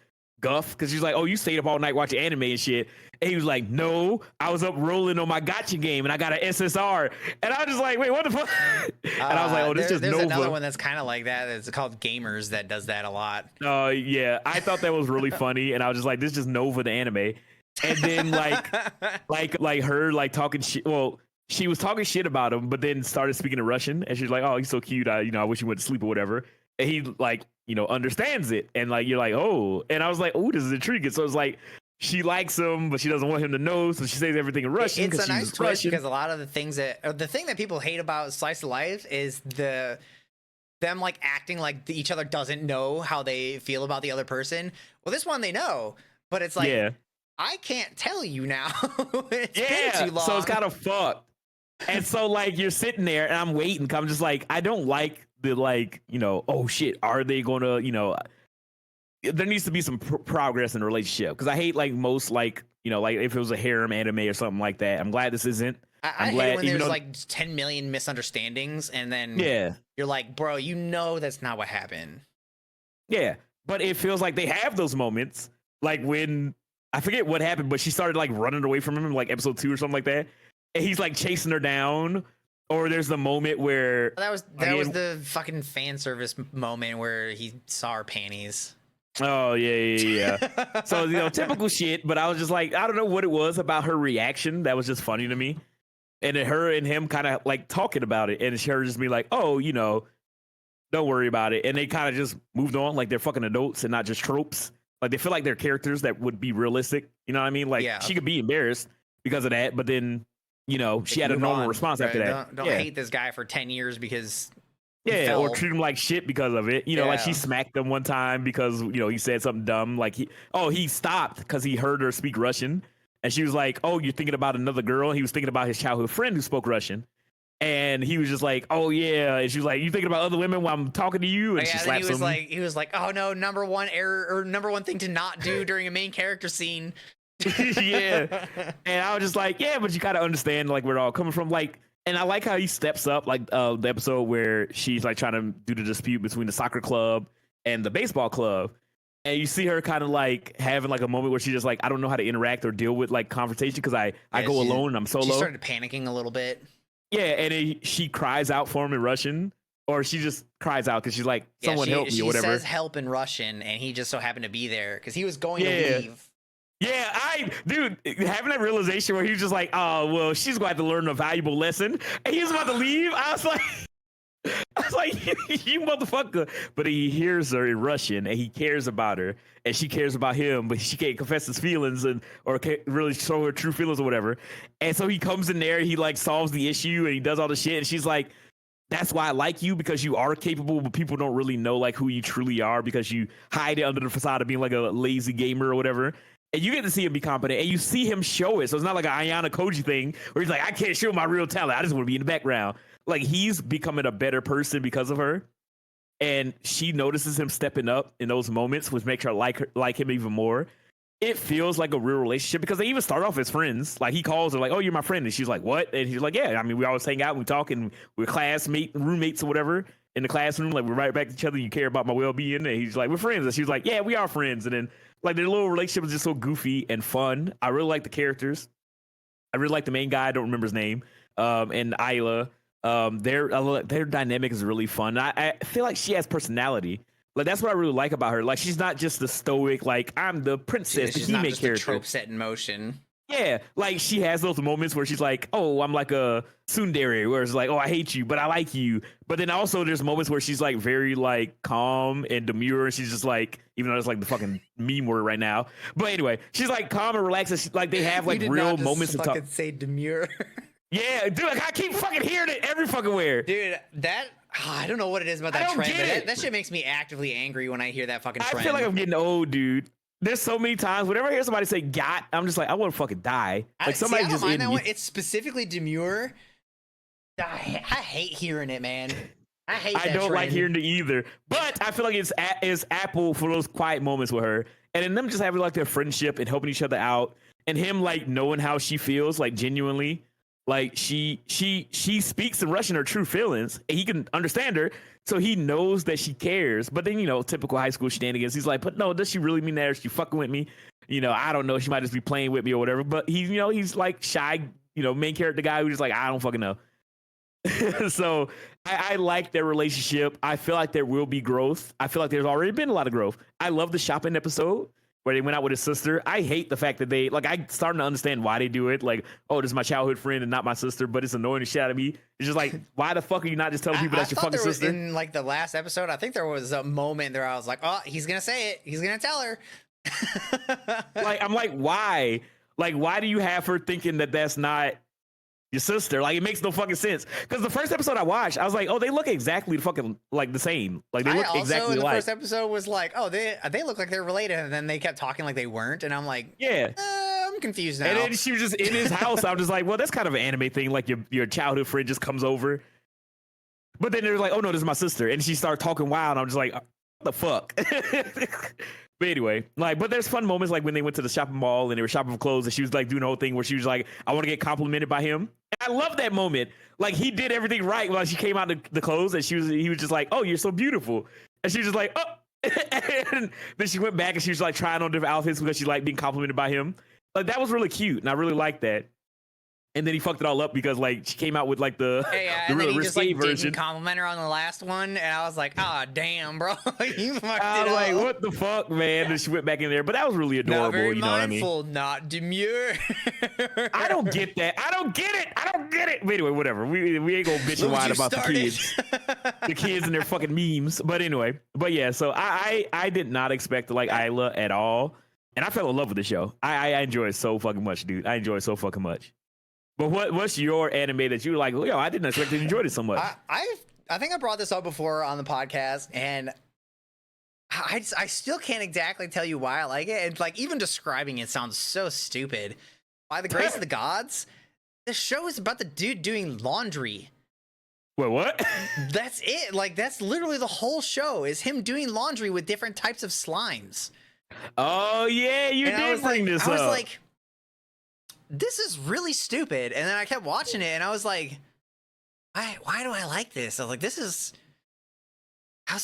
guff because she's like, oh, you stayed up all night watching anime and shit. And he was like, no, I was up rolling on my gotcha game and I got an SSR. And I was just like, wait, what the fuck? And I was like, oh, this is there's Nova. Another one that's kind of like that. It's called Gamers that does that a lot. Oh, yeah. I thought that was really funny. And I was just like, this is just Nova the anime. And then like her like talking shit. Well, she was talking shit about him, but then started speaking in Russian. And she's like, oh, he's so cute. I wish he went to sleep or whatever. And he like, understands it. And like, you're like, oh. And I was like, oh, this is intriguing. So it's like, she likes him, but she doesn't want him to know, so she says everything in Russian. It's a nice twist because a lot of the things the thing that people hate about Slice of Life is them like acting like each other doesn't know how they feel about the other person. Well, this one they know, but it's like, I can't tell you now. It's been too long. So it's kind of fucked. And so like you're sitting there, and I'm waiting. I'm just like, I don't like the oh shit, are they gonna there needs to be some progress in the relationship because I hate like most like if it was a harem anime or something like that. I'm glad this isn't. I hate when there's like 10 million misunderstandings and then you're like, bro, that's not what happened. Yeah, but it feels like they have those moments, like when I forget what happened, but she started like running away from him in like episode 2 or something like that, and he's like chasing her down. Or there's the moment where that was the fucking fan service moment where he saw her panties. Oh yeah. So typical shit. But I was just like, I don't know what it was about her reaction that was just funny to me, and then her and him kind of like talking about it, and it's her just be like, oh, don't worry about it, and they kind of just moved on like they're fucking adults and not just tropes. Like they feel like they're characters that would be realistic. You know what I mean? Like she could be embarrassed because of that, but then she had a normal response after that. Don't hate this guy for 10 years because. Yeah, or treat him like shit because of it. Like she smacked him one time because, he said something dumb. Like, he stopped because he heard her speak Russian. And she was like, oh, you're thinking about another girl? And he was thinking about his childhood friend who spoke Russian. And he was just like, oh, yeah. And she was like, you thinking about other women while I'm talking to you? And she slaps him. He was like, oh, no, number one error or number one thing to not do during a main character scene. Yeah. And I was just like, yeah, but you kind of understand like where it all coming from. Like, and I like how he steps up, like the episode where she's like trying to do the dispute between the soccer club and the baseball club. And you see her kind of like having like a moment where she's just like, I don't know how to interact or deal with like confrontation because I go alone and I'm solo. She started panicking a little bit. Yeah, and she cries out for him in Russian, or she just cries out because she's like, someone help me or whatever. She says help in Russian, and he just so happened to be there because he was going to leave. Yeah, having that realization where he was just like, oh, well, she's going to have to learn a valuable lesson. And he was about to leave. I was like, you motherfucker. But he hears her in Russian and he cares about her and she cares about him, but she can't confess his feelings or can't really show her true feelings or whatever. And so he comes in there, he like solves the issue and he does all the shit. And she's like, that's why I like you, because you are capable, but people don't really know like who you truly are because you hide it under the facade of being like a lazy gamer or whatever. And you get to see him be competent, and you see him show it. So it's not like an Ayana Koji thing where he's like, I can't show my real talent. I just want to be in the background. Like, he's becoming a better person because of her. And she notices him stepping up in those moments, which makes her like him even more. It feels like a real relationship because they even start off as friends. Like, he calls her like, oh, you're my friend. And she's like, what? And he's like, yeah, I mean, we always hang out, we talk, and we're roommates or whatever in the classroom. Like, we're right back to each other. You care about my well-being. And he's like, we're friends. And she's like, yeah, we are friends. And then like their little relationship is just so goofy and fun. I really like the characters. I really like the main guy. I don't remember his name. And Isla. Their dynamic is really fun. I feel like she has personality. Like, that's what I really like about her. Like, she's not just the stoic, like, I'm the princess, she's the not Hime just character. a trope set in motion. Yeah, like, she has those moments where she's like, oh, I'm like a tsundere, where it's like, oh, I hate you, but I like you. But then also there's moments where she's like very like calm and demure, and she's just like, even though it's like the fucking meme word right now. But anyway, she's like calm and relaxed, and she, like, they have like real moments to talk. Say demure. Yeah, dude, like, I keep fucking hearing it every fucking where. Dude, I don't know what it is about that trend, but that shit makes me actively angry when I hear that fucking trend. I feel like I'm getting old, dude. there's so many times whenever I hear somebody say "got," I'm just like, I want to fucking die. Like somebody I don't just mind in that me. one. It's specifically demure. I hate hearing it, man. I don't like hearing it either. But I feel like it's Apple for those quiet moments with her, and then them just having like their friendship and helping each other out, and him like knowing how she feels, like genuinely, like she speaks in Russian her true feelings, and he can understand her, so he knows that she cares. But then typical high school shenanigans. He's like, but no, does she really mean that? Is she fucking with me? I don't know. She might just be playing with me or whatever. But he's like shy, main character guy who's just like, I don't fucking know. So I like their relationship. I feel like there will be growth. I feel like there's already been a lot of growth. I love the shopping episode where they went out with his sister. I hate the fact that I'm starting to understand why they do it. Like, oh, this is my childhood friend and not my sister, but it's annoying the shit out of me. It's just like, why the fuck are you not just telling people that's your fucking sister? In like the last episode, I think there was a moment there I was like, oh, he's gonna say it. He's gonna tell her. Like, I'm like, why? Like, why do you have her thinking that that's not your sister? Like, it makes no fucking sense. Because the first episode I watched, I was like, oh, they look exactly fucking like the same. Like, they look exactly in the alike. First episode was like, oh, they look like they're related, and then they kept talking like they weren't, and I'm like, yeah, I'm confused now. And then she was just in his house. I'm just like, well, that's kind of an anime thing. Like your childhood friend just comes over. But then they're like, oh no, this is my sister, and she started talking wild. And I'm just like, what the fuck? But anyway, but there's fun moments like when they went to the shopping mall and they were shopping for clothes, and she was like doing the whole thing where she was like, I want to get complimented by him. And I love that moment. Like, he did everything right while she came out the clothes, and he was just like, oh, you're so beautiful. And she was just like, oh. And then she went back and she was like trying on different outfits because she liked being complimented by him. Like, that was really cute, and I really liked that. And then he fucked it all up because like she came out with like the real risque version. Didn't compliment her on the last one, and I was like, ah, damn, bro, you fucked it up. Like, what the fuck, man? And she went back in there, but that was really adorable. Not very you know mindful, what I mean? Not demure. I don't get that. I don't get it. But anyway, whatever. We ain't gonna bitch and whine about the kids and their fucking memes. But anyway, yeah. So I did not expect to like Isla at all, and I fell in love with the show. I enjoy it so fucking much, dude. I enjoy it so fucking much. But what's your anime that you like? Yo, I didn't expect to enjoy this so much. I think I brought this up before on the podcast, and I still can't exactly tell you why I like it. And like, even describing it sounds so stupid. By the grace of the gods, this show is about the dude doing laundry. Wait, what? That's it. Like, that's literally the whole show, is him doing laundry with different types of slimes. Oh yeah, you did bring this up. I was like, this is really stupid. And then I kept watching it, and I was like, why do I like this? I was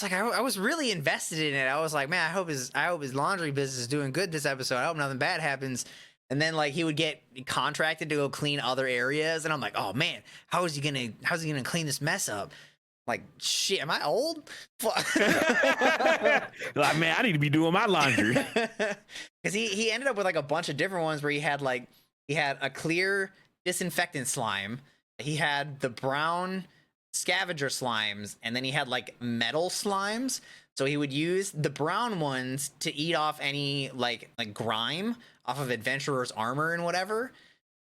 like, I was really invested in it. I was like, man, I hope his laundry business is doing good this episode. I hope nothing bad happens. And then like he would get contracted to go clean other areas, and I'm like, oh man, how's he gonna clean this mess up? Like, shit, am I old? Like, man, I need to be doing my laundry. Because he ended up with like a bunch of different ones where he had a clear disinfectant slime, he had the brown scavenger slimes, and then he had like metal slimes. So he would use the brown ones to eat off any like grime off of adventurer's armor and whatever.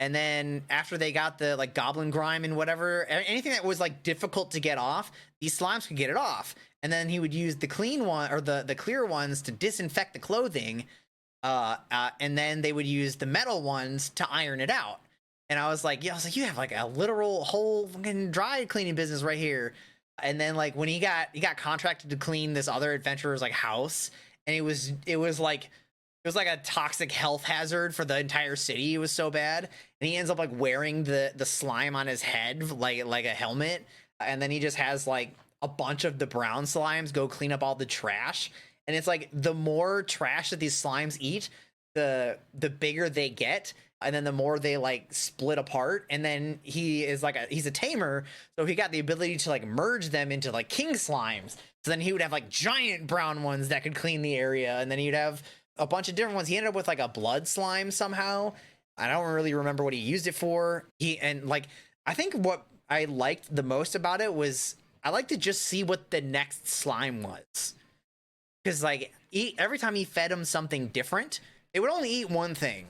And then after they got the like goblin grime and whatever, anything that was like difficult to get off, these slimes could get it off. And then he would use the clean one, or the clear ones, to disinfect the clothing. And then they would use the metal ones to iron it out. And I was like, you have like a literal whole fucking dry cleaning business right here. And then like when he got contracted to clean this other adventurer's like house, and it was like a toxic health hazard for the entire city. It was so bad. And he ends up like wearing the slime on his head like a helmet. And then he just has like a bunch of the brown slimes go clean up all the trash. And it's like, the more trash that these slimes eat, the bigger they get. And then the more they like split apart. And then he's a tamer. So he got the ability to like merge them into like king slimes. So then he would have like giant brown ones that could clean the area. And then he'd have a bunch of different ones. He ended up with like a blood slime somehow. I don't really remember what he used it for. I think what I liked the most about it was I liked to just see what the next slime was. Because like every time he fed him something different, it would only eat one thing.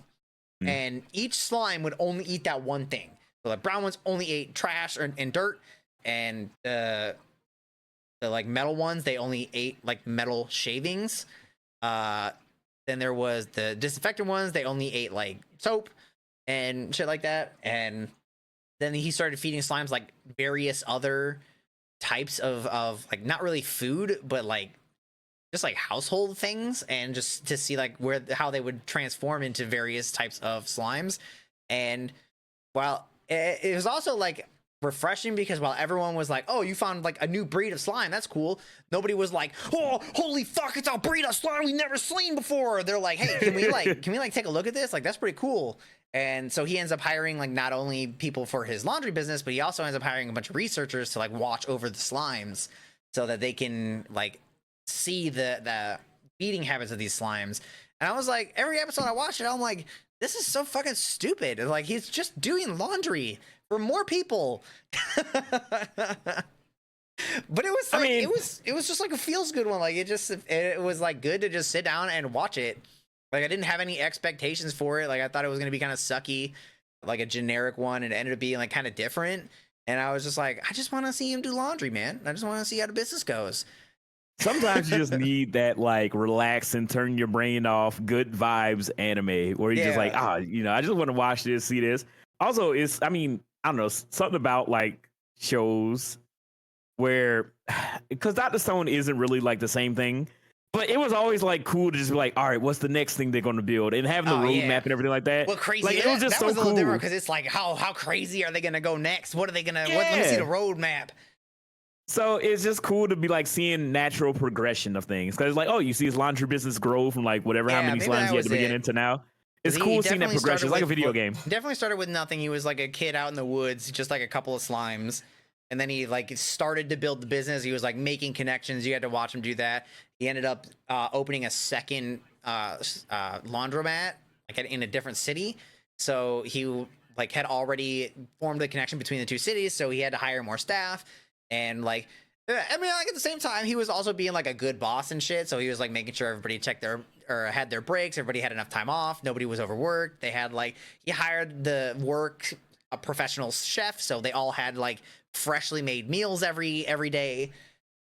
And each slime would only eat that one thing. So the brown ones only ate trash and dirt, and the like metal ones, they only ate like metal shavings. then there was the disinfectant ones. They only ate like soap and shit like that. And then he started feeding slimes like various other types of like not really food, but like just like household things, and just to see like how they would transform into various types of slimes. And while it was also like refreshing, because while everyone was like, oh, you found like a new breed of slime, that's cool, nobody was like, oh, holy fuck, it's a breed of slime we've never seen before. They're like, hey, can we like take a look at this? Like, that's pretty cool. And so he ends up hiring like not only people for his laundry business, but he also ends up hiring a bunch of researchers to like watch over the slimes so that they can like see the feeding habits of these slimes. And I was like, every episode I watched it, I'm like, this is so fucking stupid. Like, he's just doing laundry for more people. But it was like, it was just like a feels good one. Like, it was like good to just sit down and watch it. Like, I didn't have any expectations for it. Like, I thought it was gonna be kind of sucky, like a generic one, and it ended up being like kind of different. And I was just like, I just want to see him do laundry, man. I just want to see how the business goes. Sometimes you just need that like relax and turn your brain off, good vibes anime where you're just like, I just want to watch this, see this. Also, I don't know, something about like shows where, because Dr. Stone isn't really like the same thing, but it was always like cool to just be like, all right, what's the next thing they're going to build, and having the roadmap and everything like that. Well, crazy. Like, it was just that was so a little cool different, because it's like, how crazy are they going to go next? What are they going to? Let me see the roadmap. So it's just cool to be like seeing natural progression of things, because it's like, oh, you see his laundry business grow from like whatever how many slimes he had to begin into now. It's cool seeing that progression. It's like a video game. Definitely started with nothing. He was like a kid out in the woods, just like a couple of slimes. And then he like started to build the business. He was like making connections. You had to watch him do that. He ended up opening a second laundromat like in a different city. So he like had already formed the connection between the two cities. So he had to hire more staff. And like, I mean, like at the same time, he was also being like a good boss and shit. So he was like making sure everybody had their breaks. Everybody had enough time off. Nobody was overworked. They had like, he hired a professional chef. So they all had like freshly made meals every day.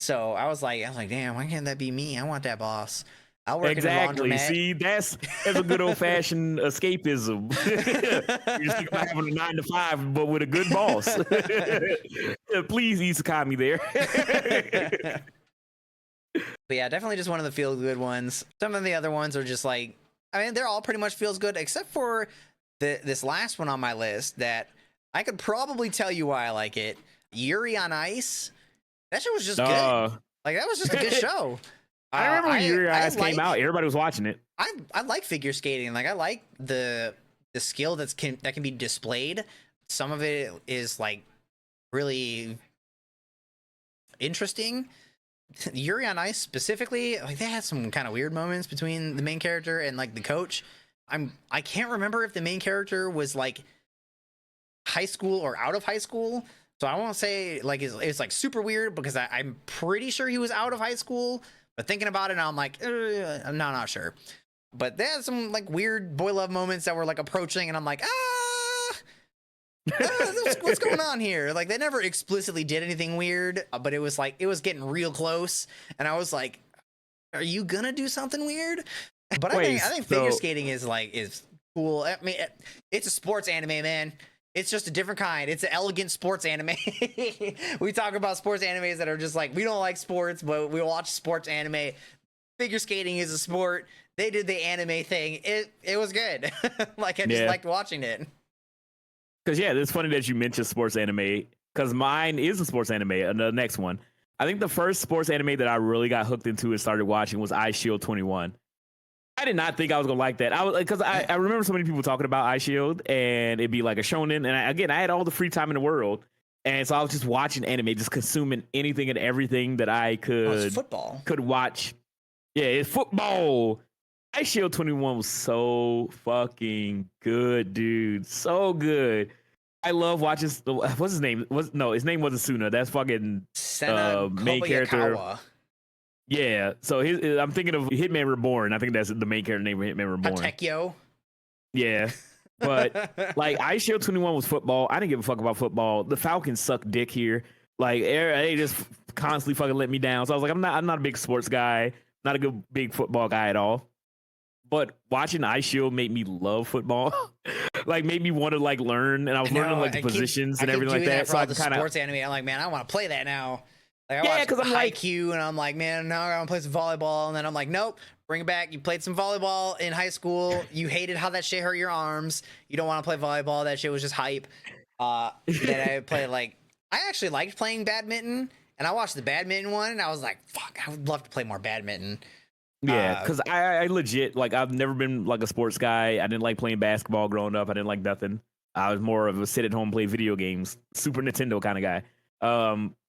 So I was like, damn, why can't that be me? I want that boss. I'll work in a laundromat. See, that's a good old fashioned escapism. You're just thinking about having a 9 to 5, but with a good boss. Please, Isekai me there. But yeah, definitely just one of the feel good ones. Some of the other ones are just like, I mean, they're all pretty much feels good, except for this last one on my list that I could probably tell you why I like it. Yuri on Ice. That shit was just good. Like, that was just a good show. I remember when Yuri on Ice came out, everybody was watching it. I like figure skating. Like, I like the skill that can be displayed. Some of it is like really interesting. Yuri on Ice specifically, like, they had some kind of weird moments between the main character and like the coach. I can't remember if the main character was like high school or out of high school. So I won't say like it's like super weird, because I'm pretty sure he was out of high school. But thinking about it, I'm like, I'm not sure. But they had some like weird boy love moments that were like approaching, and I'm like, what's going on here? Like, they never explicitly did anything weird, but it was like, it was getting real close, and I was like, are you gonna do something weird? But I think figure skating is cool. I mean, it's a sports anime, man. It's just a different kind. It's an elegant sports anime. We talk about sports animes that are just like, we don't like sports, but we watch sports anime. Figure skating is a sport. They did the anime thing. It was good. Like, I just liked watching it. Because, yeah, it's funny that you mentioned sports anime, because mine is a sports anime, the next one. I think the first sports anime that I really got hooked into and started watching was Ice Shield 21. I did not think I was gonna like that. I remember so many people talking about Ice Shield, and it'd be like a shonen. And I had all the free time in the world, and so I was just watching anime, just consuming anything and everything that I could watch. Yeah, it's football. Ice Shield 21 was so fucking good, dude. So good. I love watching. What's his name? His name wasn't Suna. That's fucking main character. Yeah, so I'm thinking of Hitman Reborn. I think that's the main character name of Hitman Reborn. Hatekyo. Yeah, but like Ice Shield 21 was football. I didn't give a fuck about football. The Falcons suck dick here. Like, they just constantly fucking let me down. So I was like, I'm not a big sports guy. Not a big football guy at all. but watching Ice Shield made me love football. Like made me want to like learn, and I was learning like the positions and everything like that. So I kind of sports anime. I'm like, man, I want to play that now. Like, I watched I'm like Haikyuu, and I'm like, man, now I want to play some volleyball. And then I'm like, nope, bring it back. You played some volleyball in high school. You hated how that shit hurt your arms. You don't want to play volleyball. That shit was just hype. Then I played I actually liked playing badminton, and I watched the badminton one, and I was like, fuck, I would love to play more badminton. Yeah, because I legit, like, I've never been like a sports guy. I didn't like playing basketball growing up. I didn't like nothing. I was more of a sit at home, play video games, Super Nintendo kind of guy.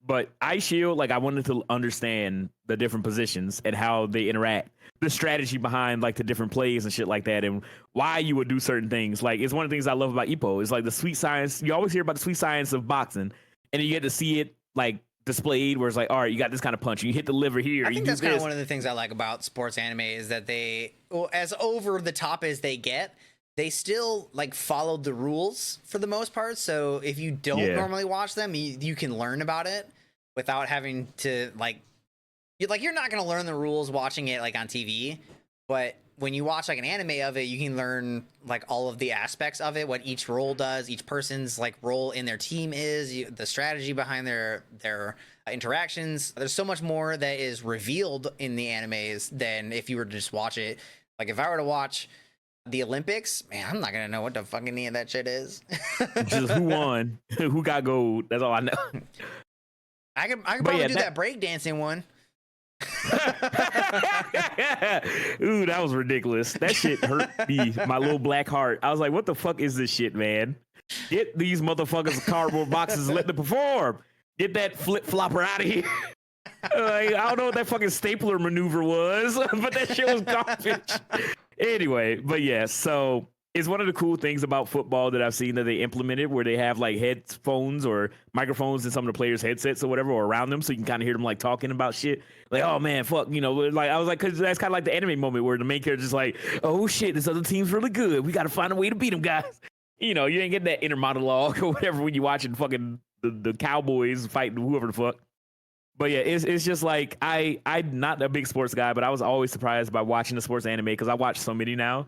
But Ice Shield, like, I wanted to understand the different positions and how they interact, the strategy behind like the different plays and shit like that, and why you would do certain things. Like, it's one of the things I love about Ippo. It's like the sweet science. You always hear about the sweet science of boxing, and you get to see it like displayed where it's like, all right, you got this kind of punch, you hit the liver here. I think that's kind of one of the things I like about sports anime is that they, as over the top as they get, they still like followed the rules for the most part. So if you don't normally watch them, you can learn about it without having to you're not going to learn the rules watching it like on TV, but when you watch like an anime of it, you can learn like all of the aspects of it, what each role does, each person's like role in their team is, the strategy behind their interactions. There's so much more that is revealed in the animes than if you were to just watch it. Like if I were to watch the Olympics, man, I'm not gonna know what the fucking any of that shit is. Just who won, who got gold. That's all I know. I could probably do that breakdancing one. Ooh, that was ridiculous. That shit hurt me, my little black heart. I was like, what the fuck is this shit, man? Get these motherfuckers cardboard boxes and let them perform. Get that flip flopper out of here. Like, I don't know what that fucking stapler maneuver was, but that shit was garbage. Anyway, but yeah, so it's one of the cool things about football that I've seen that they implemented, where they have like headphones or microphones in some of the players' headsets or whatever, or around them, so you can kind of hear them like talking about shit. Like, oh man, fuck, you know, like I was like, because that's kind of like the anime moment where the main character's just like, oh shit, this other team's really good. We got to find a way to beat them, guys. You know, you ain't getting that inner monologue or whatever when you're watching fucking the Cowboys fighting whoever the fuck. But yeah, it's just like I'm not a big sports guy, but I was always surprised by watching the sports anime because I watch so many now.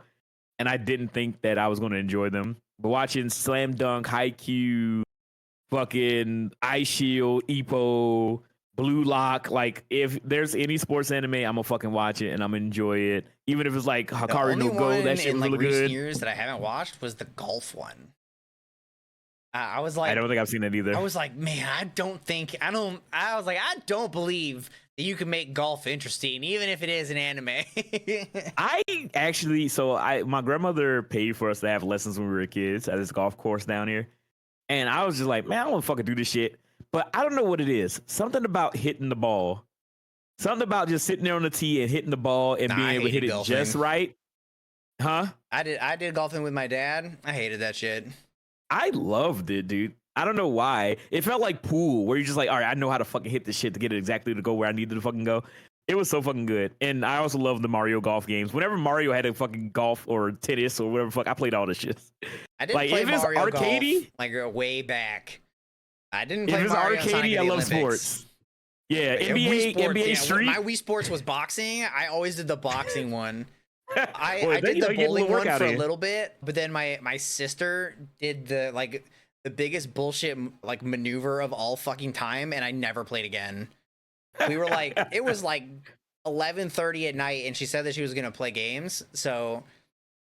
And I didn't think that I was going to enjoy them. But watching Slam Dunk, Haikyuu, fucking Ice Shield, Ippo, Blue Lock, like if there's any sports anime, I'm gonna fucking watch it and I'm gonna enjoy it. Even if it's like Hikaru no Go, that shit was really good. Recent years that I haven't watched was the golf one. I was like, I don't think I've seen it either. I was like, man, I don't believe that you can make golf interesting, even if it is an anime. My grandmother paid for us to have lessons when we were kids at this golf course down here. And I was just like, man, I don't want to fucking do this shit. But I don't know what it is. Something about hitting the ball. Something about just sitting there on the tee and hitting the ball and being able to hit it just right. Huh? I did golfing with my dad. I hated that shit. I loved it, dude. I don't know why. It felt like pool, where you're just like, all right, I know how to fucking hit this shit to get it exactly to go where I needed to fucking go. It was so fucking good. And I also love the Mario golf games. Whenever Mario had a fucking golf or tennis or whatever fuck, I played all this shit. I didn't play Mario golf like way back. I didn't play Mario golf. If it's arcadey, I love sports. Yeah, NBA Street. My Wii Sports was boxing. I always did the boxing one. I did the bowling one for a little bit, but then my sister did the biggest bullshit like maneuver of all fucking time, and I never played again. We were like, it was like 11:30 at night, and she said that she was gonna play games, so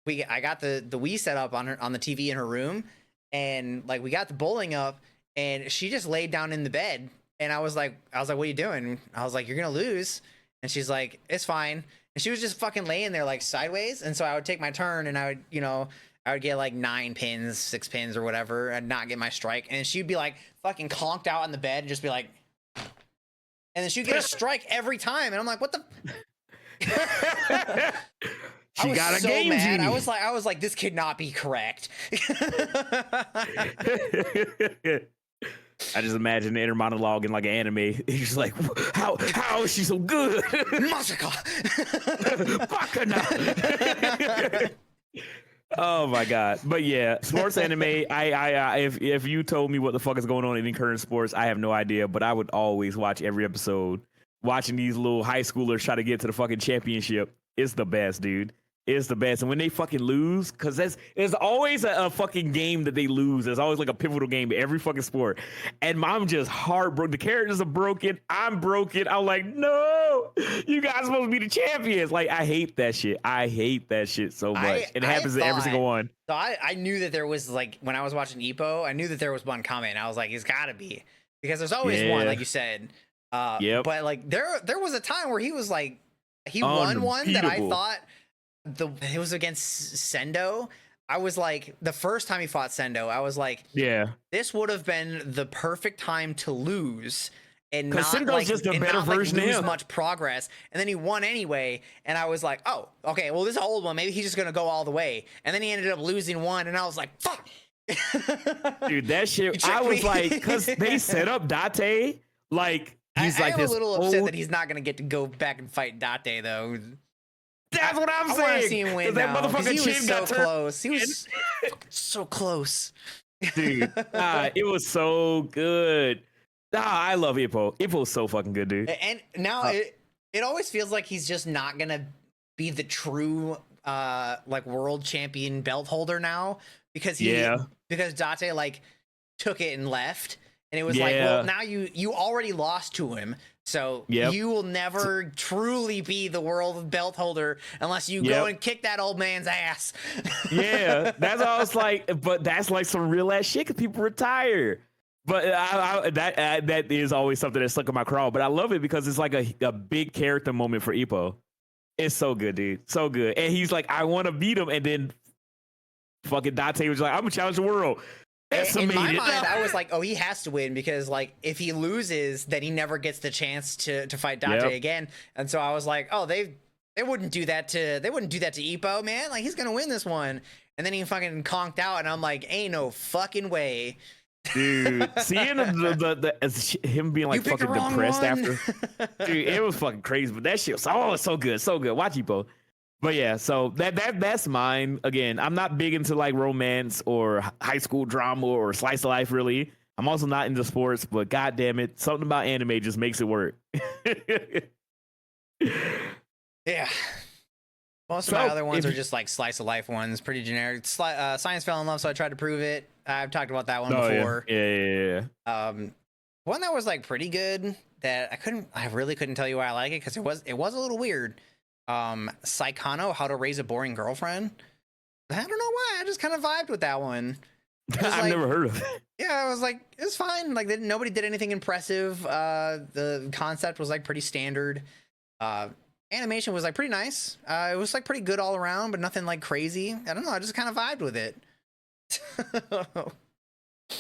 I got the Wii set up on the TV in her room, and like we got the bowling up, and she just laid down in the bed, and I was like, what are you doing? I was like, you're gonna lose, and she's like, it's fine. And she was just fucking laying there like sideways. And so I would take my turn and I would get like 9 pins, 6 pins or whatever and not get my strike. And she'd be like fucking conked out on the bed and just be like, and then she'd get a strike every time. And I'm like, what the? She got a game genie. I was like, this could not be correct. I just imagine the inner monologue in like an anime. He's like, how is she so good? Masaka! Oh my god. But yeah, sports anime, if you told me what the fuck is going on in current sports, I have no idea, but I would always watch every episode. Watching these little high schoolers try to get to the fucking championship is the best, dude. It's the best. And when they fucking lose, because there's always a fucking game that they lose. There's always like a pivotal game in every fucking sport. And I'm just heartbroken. The characters are broken. I'm broken. I'm like, no, you guys supposed to be the champions. Like, I hate that shit. I hate that shit so much. It happens to every single one. So I knew that there was, like, when I was watching Ippo, I knew that there was one coming. I was like, it's gotta be. Because there's always one, like you said. But like there was a time where he was like, he won one that I thought it was against Sendo. I was like, the first time he fought Sendo, I was like, yeah, this would have been the perfect time to lose and not like, just a better version lose of him. Much progress. And then he won anyway, and I was like, oh, okay, well, this is an old one. Maybe he's just gonna go all the way. And then he ended up losing one, and I was like, fuck. Dude, that shit. I was like, because they set up Date like. He's like I'm a little upset that he's not gonna get to go back and fight Date though. That's what I'm saying. I want to see him win that now. Motherfucking he was so close. He was so close. Dude, it was so good. I love Ippo. Ippo's so fucking good, dude. And now it always feels like he's just not gonna be the true like world champion belt holder now because Date like took it and left. And it was like, well, now you already lost to him, so you will never truly be the world belt holder unless you go and kick that old man's ass. Yeah, that's all. It's like, but that's like some real ass shit because people retire. But that is always something that's stuck in my craw. But I love it because it's like a big character moment for Ippo. It's so good, dude, so good. And he's like, I want to beat him, and then fucking Date was like, I'm gonna challenge the world. In my mind, I was like, oh, he has to win because, like, if he loses, then he never gets the chance to fight Date again. And so I was like, oh, they wouldn't do that to Ippo, man. Like, he's gonna win this one. And then he fucking conked out, and I'm like, ain't no fucking way. Dude, seeing him being like fucking depressed after, dude, it was fucking crazy. But that shit was so good, so good. Watch Ippo. But yeah, so that's mine. Again, I'm not big into like romance or high school drama or slice of life, really. I'm also not into sports, but god damn it, something about anime just makes it work. Yeah. Most of my other ones are just like slice of life ones, pretty generic. Science Fell in Love, so I tried to prove it. I've talked about that one before. Yeah. One that was like pretty good that I really couldn't tell you why I like it because it was a little weird. Saikano, How to Raise a Boring Girlfriend. I don't know why. I just kind of vibed with that one. I've never heard of it. Yeah, I was like, it's fine. Like, nobody did anything impressive. The concept was like pretty standard. Animation was like pretty nice. It was like pretty good all around, but nothing like crazy. I don't know. I just kind of vibed with it.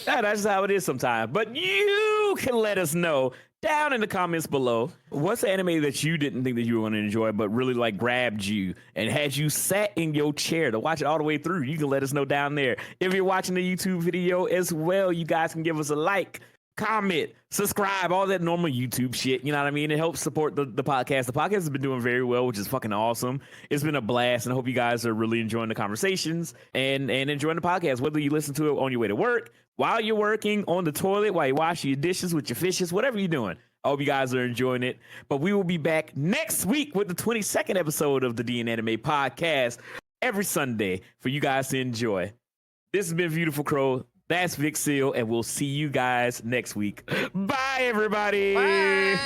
That's how it is sometimes. But you can let us know down in the comments below what's the anime that you didn't think that you were going to enjoy but really like grabbed you and had you sat in your chair to watch it all the way through. You can let us know down there. If you're watching the YouTube video as well, you guys can give us a like, comment, subscribe, all that normal YouTube shit. You know what I mean? It helps support the podcast. The podcast has been doing very well, which is fucking awesome. It's been a blast, and I hope you guys are really enjoying the conversations and enjoying the podcast, whether you listen to it on your way to work, while you're working, on the toilet, while you're washing your dishes with your fishes, whatever you're doing. I hope you guys are enjoying it. But we will be back next week with the 22nd episode of the DNAnime podcast every Sunday for you guys to enjoy. This has been Beautiful Crow. That's Vic Seal, and we'll see you guys next week. Bye, everybody. Bye.